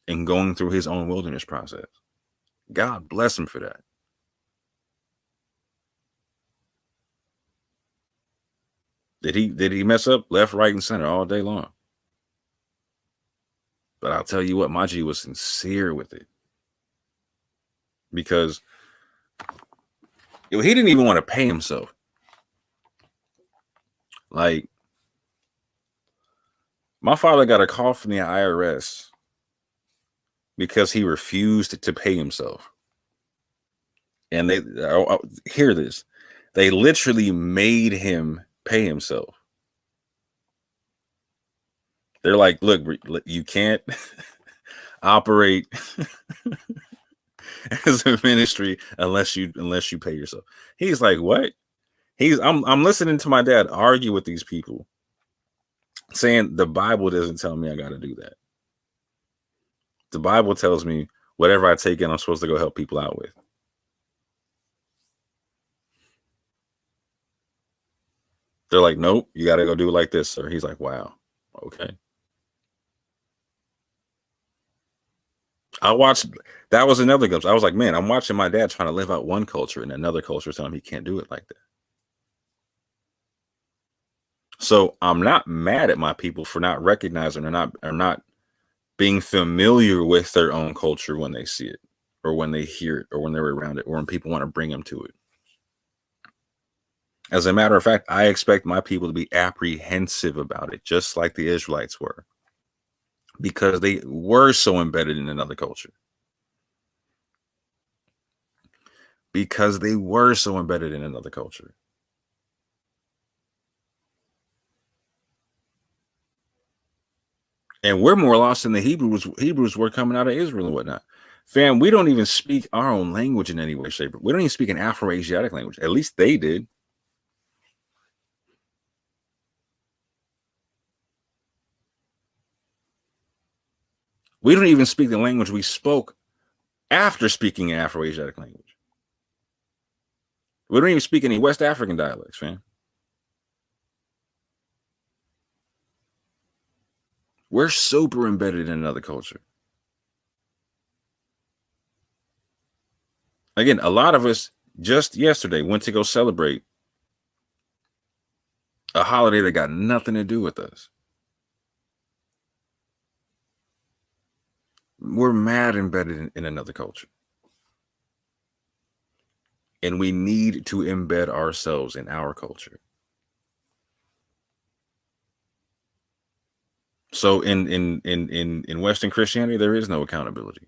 [SPEAKER 3] and going through his own wilderness process. God bless him for that. Did he mess up left, right, and center all day long? But I'll tell you what, my G was sincere with it. Because he didn't even want to pay himself. Like, my father got a call from the IRS because he refused to pay himself. And they hear this. They literally made him pay himself. They're like, look, you can't operate as a ministry unless you pay yourself. He's like, what? I'm listening to my dad argue with these people, saying the Bible doesn't tell me I got to do that. The Bible tells me whatever I take in, I'm supposed to go help people out with. They're like, nope, you got to go do it like this, sir. He's like, wow, okay. That was another glimpse. I was like, man, I'm watching my dad trying to live out one culture and another culture telling him he can't do it like that. So I'm not mad at my people for not recognizing or not being familiar with their own culture when they see it or when they hear it or when they're around it or when people want to bring them to it. As a matter of fact, I expect my people to be apprehensive about it, just like the Israelites were, because they were so embedded in another culture. Because they were so embedded in another culture. And we're more lost than the Hebrews were coming out of Israel and whatnot. Fam, we don't even speak our own language in any way, shape. We don't even speak an Afro-Asiatic language. At least they did. We don't even speak the language we spoke after speaking an Afro-Asiatic language. We don't even speak any West African dialects, fam. We're super embedded in another culture. Again, a lot of us just yesterday went to go celebrate a holiday that got nothing to do with us. We're mad embedded in another culture. And we need to embed ourselves in our culture. So in Western Christianity, there is no accountability.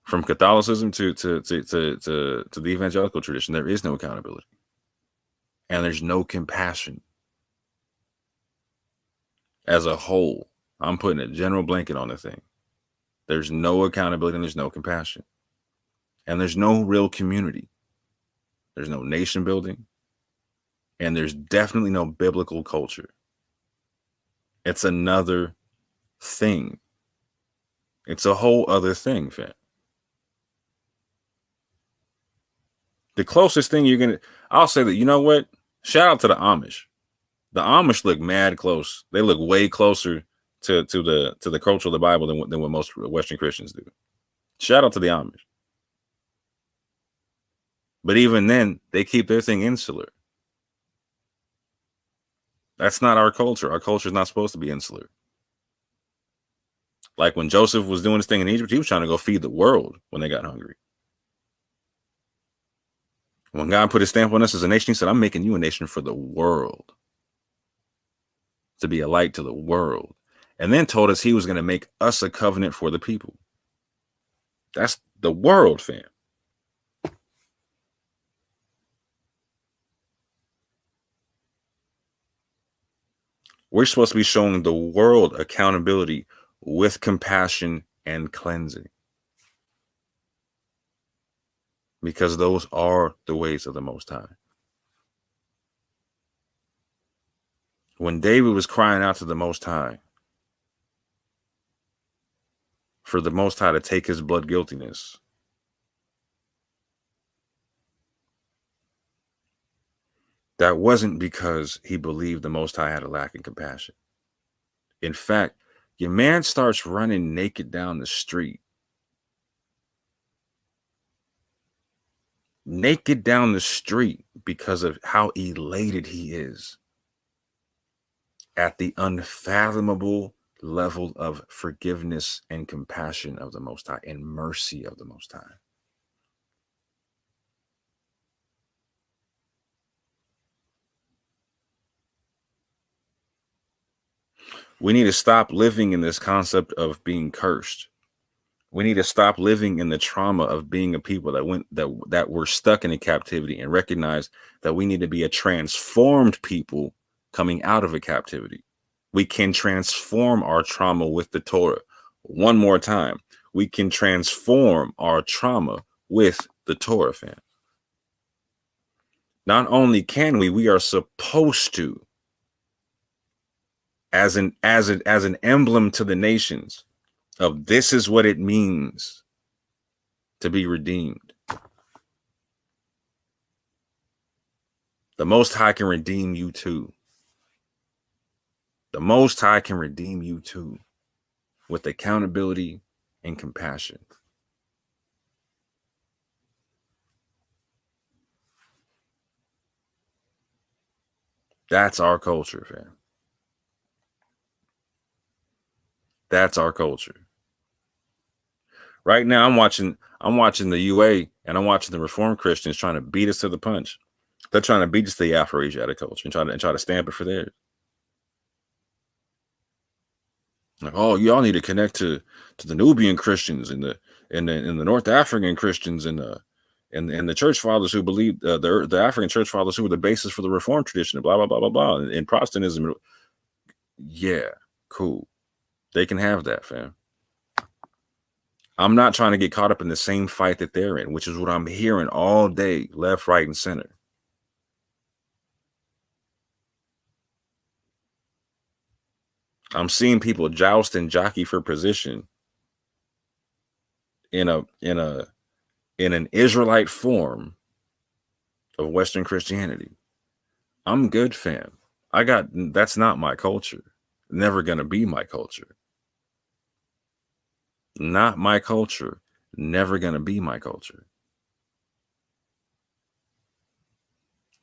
[SPEAKER 3] From Catholicism to the evangelical tradition, there is no accountability. And there's no compassion. as a whole. I'm putting a general blanket on the thing. There's no accountability and there's no compassion. And there's no real community. There's no nation building. And there's definitely no biblical culture. It's another thing. It's a whole other thing, fam. The closest thing I'll say that, you know what? Shout out to the Amish. The Amish look mad close. They look way closer to the culture of the Bible than what most Western Christians do. Shout out to the Amish. But even then, they keep their thing insular. That's not our culture. Our culture is not supposed to be insular. Like when Joseph was doing his thing in Egypt, he was trying to go feed the world when they got hungry. When God put his stamp on us as a nation, he said, I'm making you a nation for the world, to be a light to the world. And then told us he was going to make us a covenant for the people. That's the world, fam. We're supposed to be showing the world accountability with compassion and cleansing. Because those are the ways of the Most High. When David was crying out to the Most High for the Most High to take his blood guiltiness, that wasn't because he believed the Most High had a lack in compassion. In fact, your man starts running naked down the street. Naked down the street because of how elated he is at the unfathomable level of forgiveness and compassion of the Most High and mercy of the Most High. We need to stop living in this concept of being cursed. We need to stop living in the trauma of being a people that were stuck in a captivity and recognize that we need to be a transformed people coming out of a captivity. We can transform our trauma with the Torah. One more time, we can transform our trauma with the Torah, fam. Not only can we are supposed to, as an emblem to the nations of this is what it means to be redeemed. The Most High can redeem you too. The Most High can redeem you too with accountability and compassion. That's our culture, fam. That's our culture. Right now, I'm watching the UA and I'm watching the Reformed Christians trying to beat us to the punch. They're trying to beat us to the Afro-Asiatic culture and try to stamp it for theirs. Like, oh, y'all need to connect to the Nubian Christians and the North African Christians and the church fathers who believe the African church fathers who were the basis for the Reformed tradition and blah blah blah blah blah and Protestantism. Yeah, cool. They can have that, fam. I'm not trying to get caught up in the same fight that they're in, which is what I'm hearing all day, left, right, and center. I'm seeing people joust and jockey for position in an Israelite form of Western Christianity. I'm good, fam. That's not my culture. Never gonna be my culture. Not my culture. Never gonna be my culture.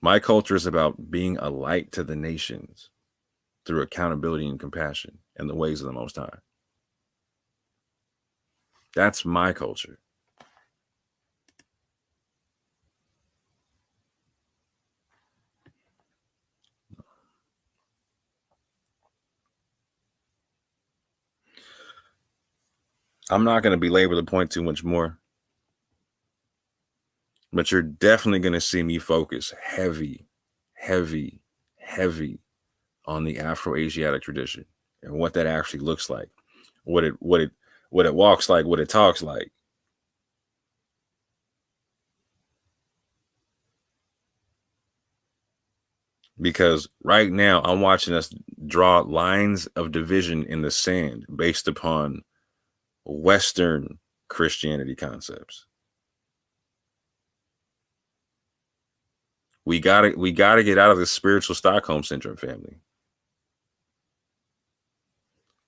[SPEAKER 3] My culture is about being a light to the nations through accountability and compassion and the ways of the Most High. That's my culture. I'm not going to belabor the point too much more, but you're definitely going to see me focus heavy on the Afro-Asiatic tradition and what that actually looks like, what it walks like, what it talks like. Because right now I'm watching us draw lines of division in the sand based upon Western Christianity concepts. We gotta get out of the spiritual Stockholm syndrome, family.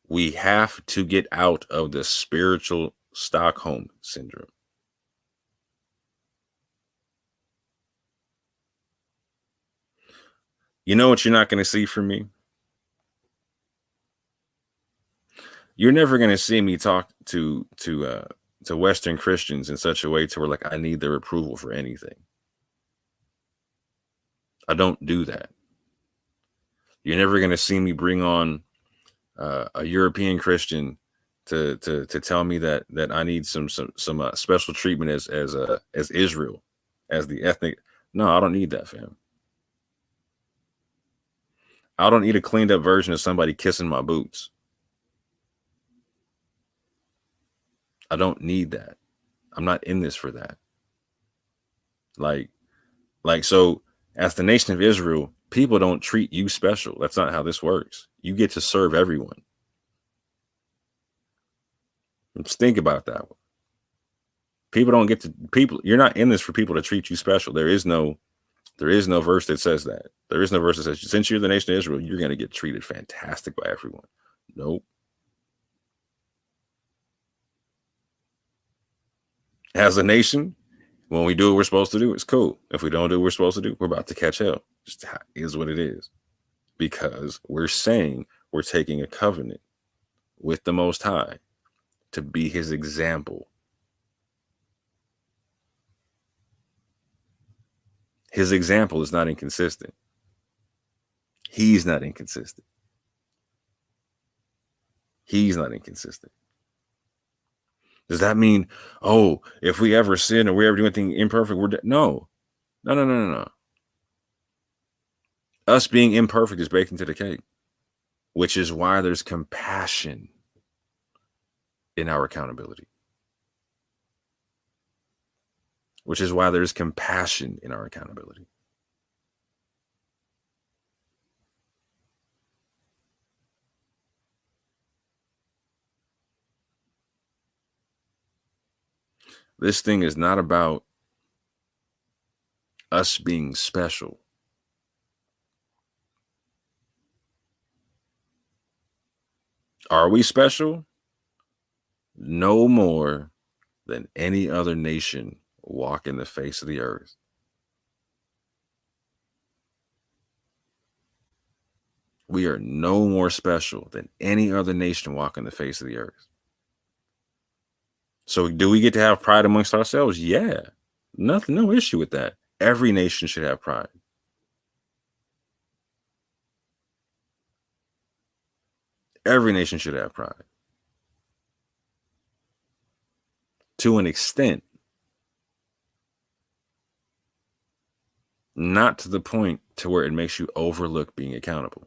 [SPEAKER 3] We have to get out of the spiritual Stockholm syndrome. You know what you're not going to see from me? You're never going to see me talk to Western Christians in such a way to where like I need their approval for anything. I don't do that. You're never going to see me bring on a European Christian to tell me that I need some special treatment as Israel, as the ethnic. No, I don't need that, fam. I don't need a cleaned up version of somebody kissing my boots. I don't need that. I'm not in this for that. Like so as the nation of Israel, people don't treat you special. That's not how this works. You get to serve everyone. Just think about that one. You're not in this for people to treat you special. There is no verse that says that. There is no verse that says, since you're the nation of Israel, you're going to get treated fantastic by everyone. Nope. As a nation, when we do what we're supposed to do, it's cool. If we don't do what we're supposed to do, we're about to catch hell. Just is what it is. Because we're saying we're taking a covenant with the Most High to be his example. His example is not inconsistent. He's not inconsistent. He's not inconsistent. Does that mean, oh, if we ever sin or we ever do anything imperfect, we're dead? No. Us being imperfect is baked into the cake, which is why there's compassion in our accountability. Which is why there's compassion in our accountability. This thing is not about us being special. Are we special? No more than any other nation walking the face of the earth. We are no more special than any other nation walking the face of the earth. So do we get to have pride amongst ourselves? Yeah. No issue with that. Every nation should have pride. Every nation should have pride. To an extent. Not to the point to where it makes you overlook being accountable.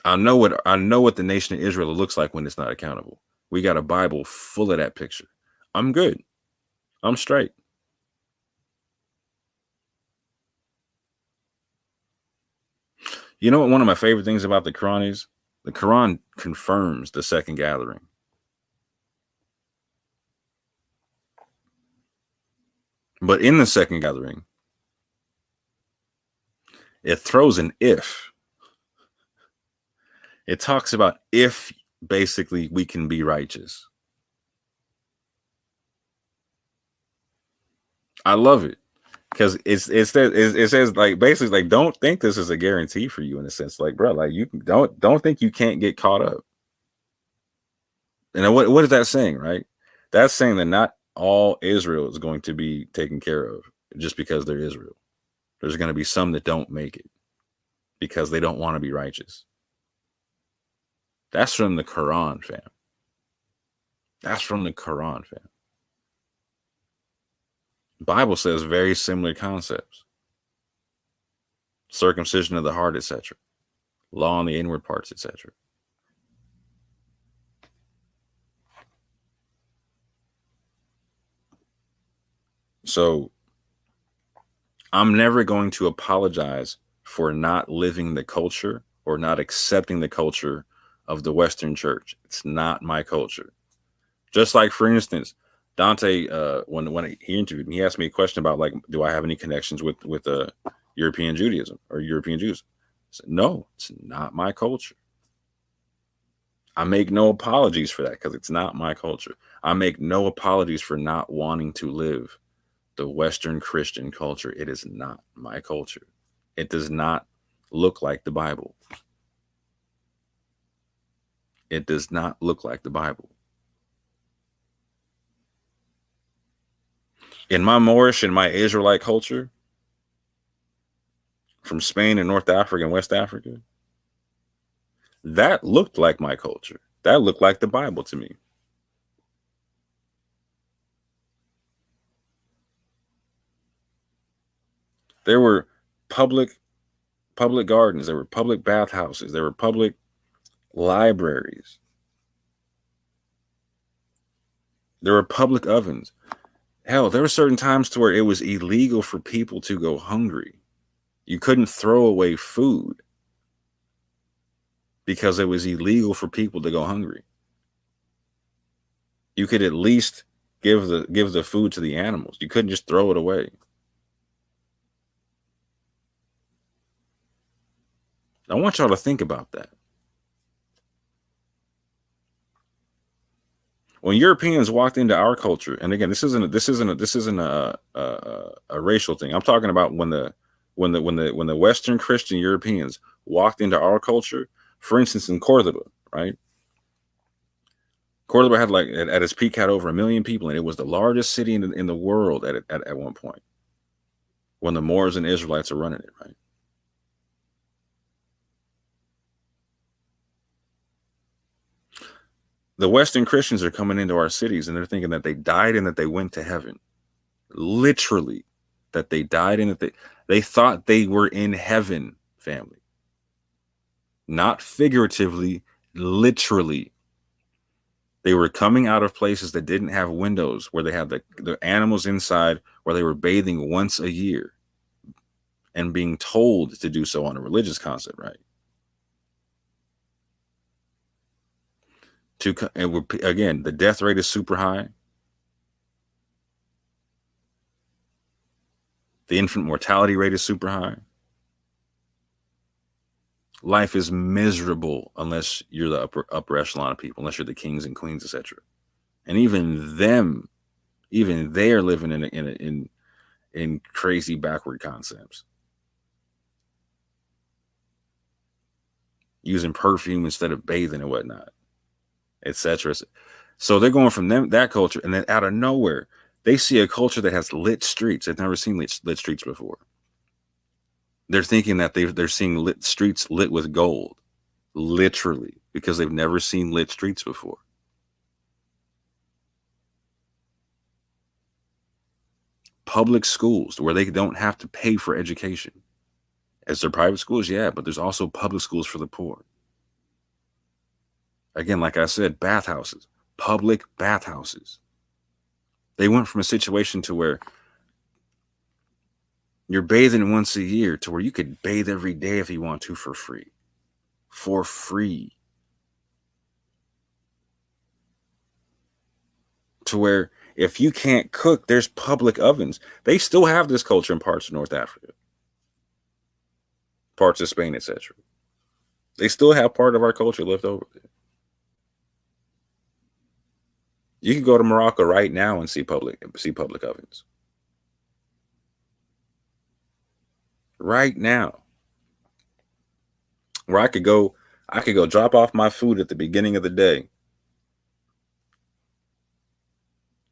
[SPEAKER 3] I know what the nation of Israel looks like when it's not accountable. We got a Bible full of that picture. I'm good. I'm straight. You know what one of my favorite things about the Quran is? The Quran confirms the second gathering. But in the second gathering, it throws an if. It talks about if basically we can be righteous. I love it because it says like basically like don't think this is a guarantee for you in a sense, like bro, like you don't think you can't get caught up. And what is that saying, right? That's saying that not all Israel is going to be taken care of just because they're Israel. There's going to be some that don't make it because they don't want to be righteous. That's from the Quran, fam. That's from the Quran, fam. Bible says very similar concepts. circumcision of the heart, etc., law on the inward parts, etc. So I'm never going to apologize for not living the culture or not accepting the culture of the Western church. It's not my culture. Just like, for instance, Dante, when he interviewed me, he asked me a question about, like, do I have any connections with European Judaism or European Jews? I said, no, it's not my culture. I make no apologies for that because it's not my culture. I make no apologies for not wanting to live the Western Christian culture. It is not my culture. It does not look like the Bible. It does not look like the Bible. In my Moorish and my Israelite culture, from Spain and North Africa and West Africa, that looked like my culture. That looked like the Bible to me. There were public gardens, there were public bathhouses, there were public libraries, there were public ovens. Hell, there were certain times to where it was illegal for people to go hungry. You couldn't throw away food because it was illegal for people to go hungry. You could at least give the food to the animals. You couldn't just throw it away. I want y'all to think about that. When Europeans walked into our culture, and again, this isn't a racial thing. I'm talking about when the Western Christian Europeans walked into our culture. For instance, in Cordoba, right? Cordoba had, like, at its peak, had over 1 million people, and it was the largest city in the world at one point when the Moors and Israelites are running it, right? The Western Christians are coming into our cities and they're thinking that they died and that they went to heaven. Literally, that they died and that they thought they were in heaven, family. Not figuratively, literally. They were coming out of places that didn't have windows, where they had the animals inside, where they were bathing once a year and being told to do so on a religious concept, right? Again, the death rate is super high. The infant mortality rate is super high. Life is miserable unless you're the upper echelon of people, unless you're the kings and queens, etc. And even they are living in crazy backward concepts, using perfume instead of bathing and whatnot, etc. So they're going from that culture, and then out of nowhere, they see a culture that has lit streets. They've never seen lit streets before. They're thinking that they're seeing lit streets lit with gold, literally, because they've never seen lit streets before. Public schools where they don't have to pay for education. As they're private schools, yeah, but there's also public schools for the poor. Again, like I said, bathhouses, public bathhouses. They went from a situation to where you're bathing once a year to where you could bathe every day if you want to for free. For free. To where if you can't cook, there's public ovens. They still have this culture in parts of North Africa, parts of Spain, etc. They still have part of our culture left over there. You can go to Morocco right now and see public ovens. Right now. Where I could go drop off my food at the beginning of the day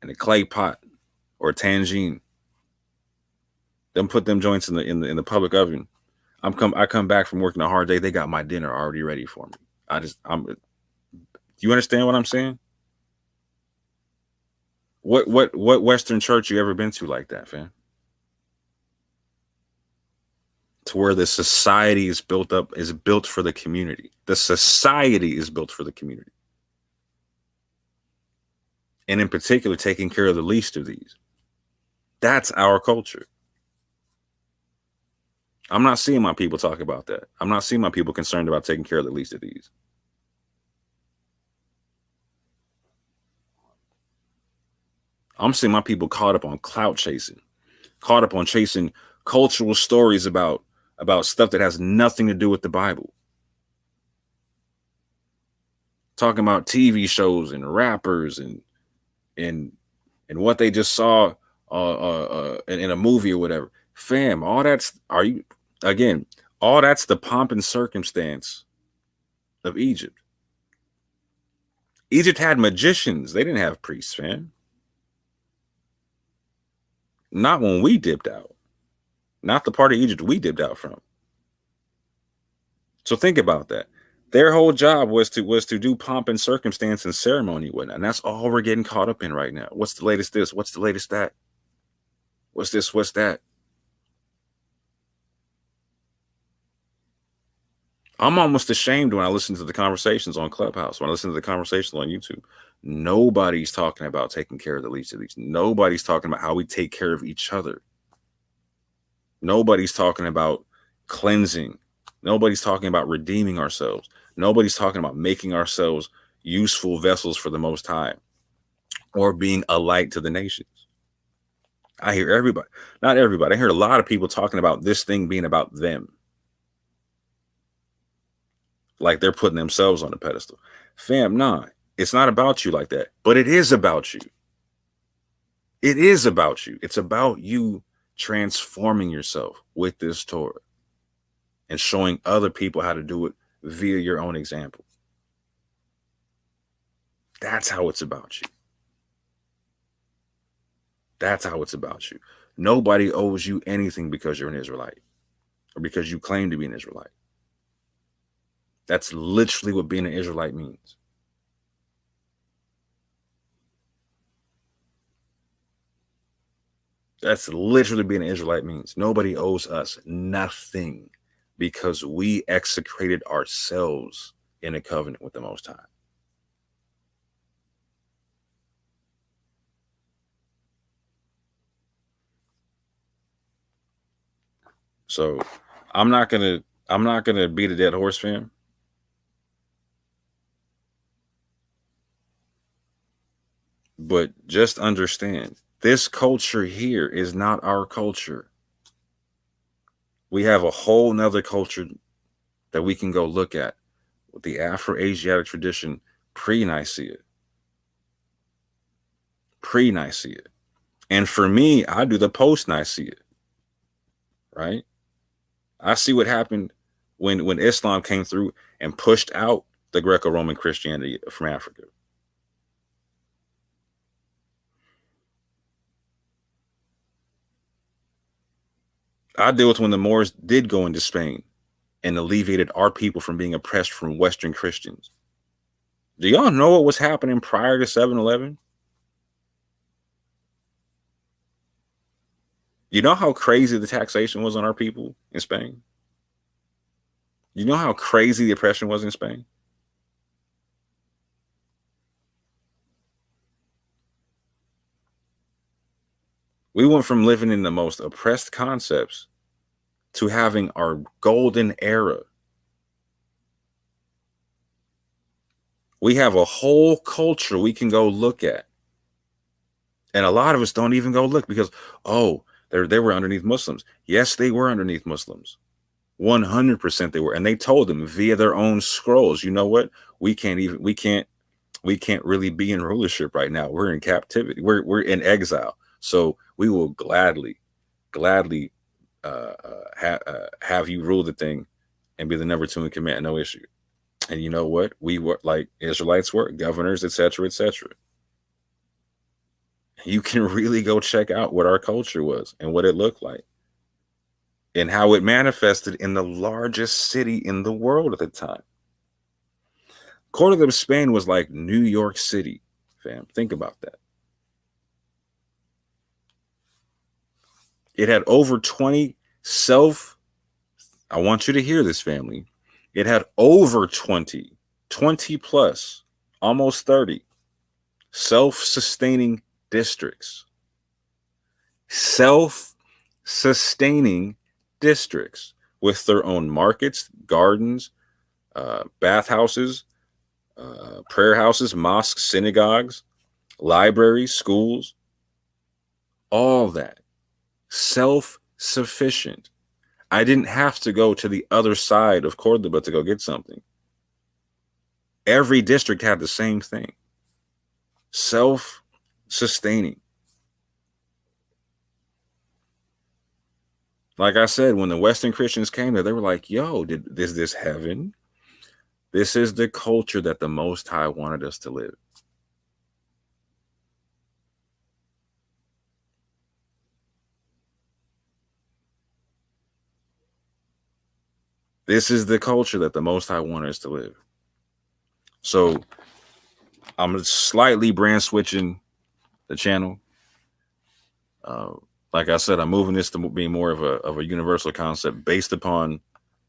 [SPEAKER 3] in a clay pot or a tangine. Then put them joints in the public oven. I come back from working a hard day. They got my dinner already ready for me. Do you understand what I'm saying? What Western church you ever been to like that, fam? to where the society is built for the community. The society is built for the community. And in particular, taking care of the least of these. That's our culture. I'm not seeing my people talk about that. I'm not seeing my people concerned about taking care of the least of these. I'm seeing my people caught up on clout chasing, caught up on chasing cultural stories about stuff that has nothing to do with the Bible. Talking about TV shows and rappers and what they just saw in a movie or whatever. Fam, all that's all that's the pomp and circumstance of Egypt. Egypt had magicians. They didn't have priests, fam. Not when we dipped out. Not the part of Egypt we dipped out from. So think about that. Their whole job was to do pomp and circumstance and ceremony and whatnot. And that's all we're getting caught up in right now. What's the latest this? What's the latest that? What's this? What's that? I'm almost ashamed when I listen to the conversations on Clubhouse, when I listen to the conversations on YouTube. Nobody's talking about taking care of the least of these. Nobody's talking about how we take care of each other. Nobody's talking about cleansing. Nobody's talking about redeeming ourselves. Nobody's talking about making ourselves useful vessels for the Most High or being a light to the nations. I hear everybody, not everybody. I hear a lot of people talking about this thing being about them. Like they're putting themselves on a pedestal. Fam, nah, it's not about you like that, but it is about you. It is about you. It's about you transforming yourself with this Torah and showing other people how to do it via your own example. That's how it's about you. That's how it's about you. Nobody owes you anything because you're an Israelite or because you claim to be an Israelite. That's literally what being an Israelite means. That's literally being an Israelite means. Nobody owes us nothing because we execrated ourselves in a covenant with the Most High. So I'm not gonna beat a dead horse, fam. But just understand, this culture here is not our culture. We have a whole nother culture that we can go look at with the Afro-Asiatic tradition pre-Nicaea. Pre-Nicaea. And for me, I do the post-Nicaea. Right? I see what happened when Islam came through and pushed out the Greco-Roman Christianity from Africa. I deal with when the Moors did go into Spain and alleviated our people from being oppressed from Western Christians. Do y'all know what was happening prior to 7/11? You know how crazy the taxation was on our people in Spain? You know how crazy the oppression was in Spain? We went from living in the most oppressed concepts to having our golden era. We have a whole culture we can go look at. And a lot of us don't even go look because, oh, they were underneath Muslims. Yes, they were underneath Muslims. 100% they were. And they told them via their own scrolls, you know what? We can't really be in rulership right now. We're in captivity. We're in exile. So we will gladly have you rule the thing and be the number 2 in command, no issue. And you know what? We were like Israelites were, governors, etc., etc. You can really go check out what our culture was and what it looked like and how it manifested in the largest city in the world at the time. Cordoba of Spain was like New York City, fam. Think about that. It had over 20 I want you to hear this, family. It had over 20 plus, almost 30 self-sustaining districts. Self-sustaining districts with their own markets, gardens, bathhouses, prayer houses, mosques, synagogues, libraries, schools, all that. Self-sufficient. I didn't have to go to the other side of Cordoba to go get something. Every district had the same thing. Self-sustaining. Like I said, when the Western Christians came there, they were like, yo, is this heaven? This is the culture that the Most High wanted us to live. This is the culture that the Most High wanted us to live. So I'm slightly brand switching the channel. Like I said, I'm moving this to be more of a universal concept based upon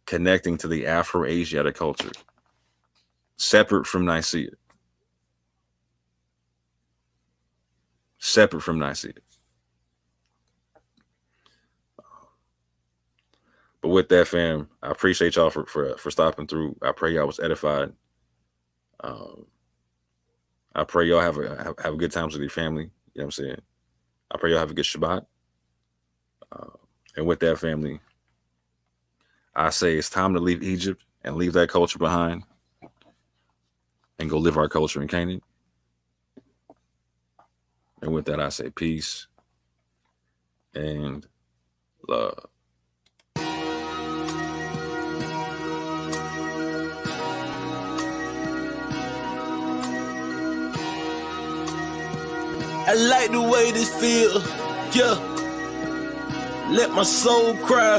[SPEAKER 3] connecting to the Afro-Asiatic culture, separate from Nicaea. Separate from Nicaea. But with that, fam, I appreciate y'all for stopping through. I pray y'all was edified. I pray y'all have a good times with your family. You know what I'm saying? I pray y'all have a good Shabbat. And with that, family, I say it's time to leave Egypt and leave that culture behind and go live our culture in Canaan. And with that, I say peace and love.
[SPEAKER 1] I like the way this feel, yeah. Let my soul cry,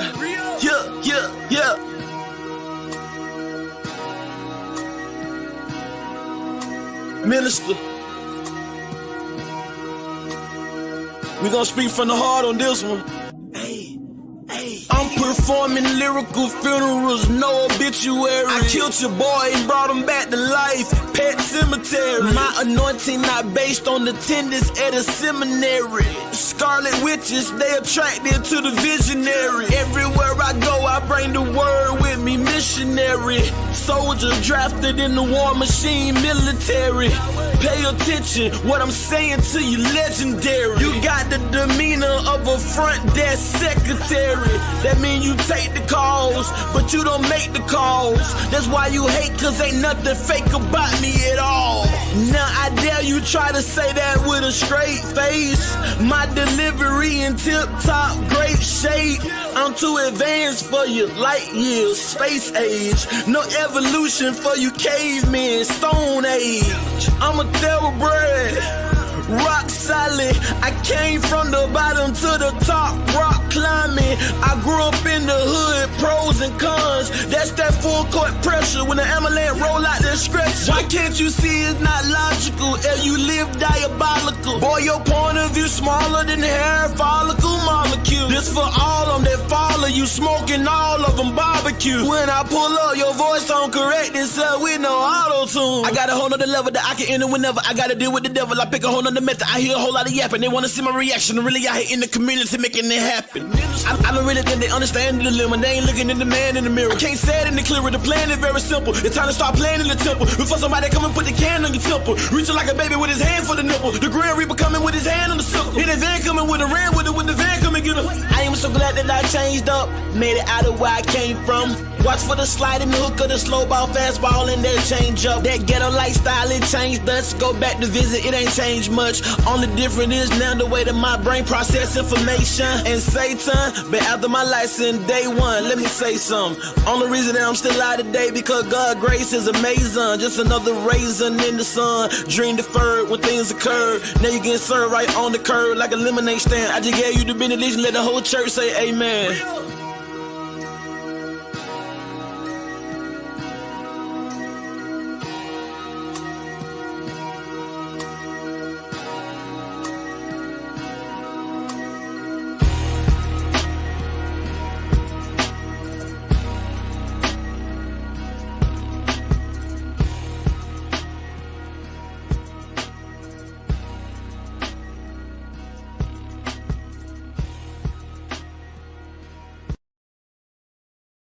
[SPEAKER 1] yeah, yeah, yeah. Minister, we gonna speak from the heart on this one. I'm performing lyrical funerals, no obituary. I killed your boy and brought him back to life. Pet cemetery. My anointing not based on attendance at a seminary. Scarlet witches, they attracted to the visionary. Everywhere I go, I bring the word with me, missionary. Soldier drafted in the war machine, military. Pay attention, what I'm saying to you, legendary. You got the demeanor of a front desk secretary. That mean you take the calls, but you don't make the calls. That's why you hate, cause ain't nothing fake about me at all. Now I dare you try to say that with a straight face. My delivery in tip-top great shape. I'm too advanced for you, light years, space age. No evolution for you cavemen, stone age. I'm a thoroughbred, rock solid. I came from the bottom to the top, rock climbing. I grew up in the hood, pros and cons. That's that full court pressure when the ambulance roll out the stretch. Why can't you see it's not logical? And you live diabolical. Boy, your point of view smaller than the hair follicle molecule. This for all of them that follow you, smoking all of them barbecue. When I pull up, your voice don't correct itself with no auto-tune. I got a whole nother level that I can enter whenever I gotta deal with the devil. I pick a whole nother method. I hear a whole lot of yapping. They wanna see my reaction. I'm really out here in the community making it happen. I don't really think they understand the dilemma. They ain't looking at the man in the mirror. Can't say it in the clearer. The plan is very simple. It's time to start playing in the temple. Before somebody come and put the can on your temple. Reaching like a baby with his hand for the nipple. The Grand Reaper coming with his hand on the sickle. Hit the van coming with a ram with it. With the van coming get him. I am so glad that I changed up. Made it out of where I came from. Watch for the slide and the hook of the slow ball, fast ball, and that change up. That ghetto lifestyle, it changed us. Go back to visit, it ain't changed much. Only difference is now the way that my brain process information. And Satan, but after my license, day one, let me say something. Only reason that I'm still alive today because God's grace is amazing. Just another raisin in the sun. Dream deferred when things occurred. Now you getting served right on the curb like a lemonade stand. I just gave you the benediction, let the whole church say amen.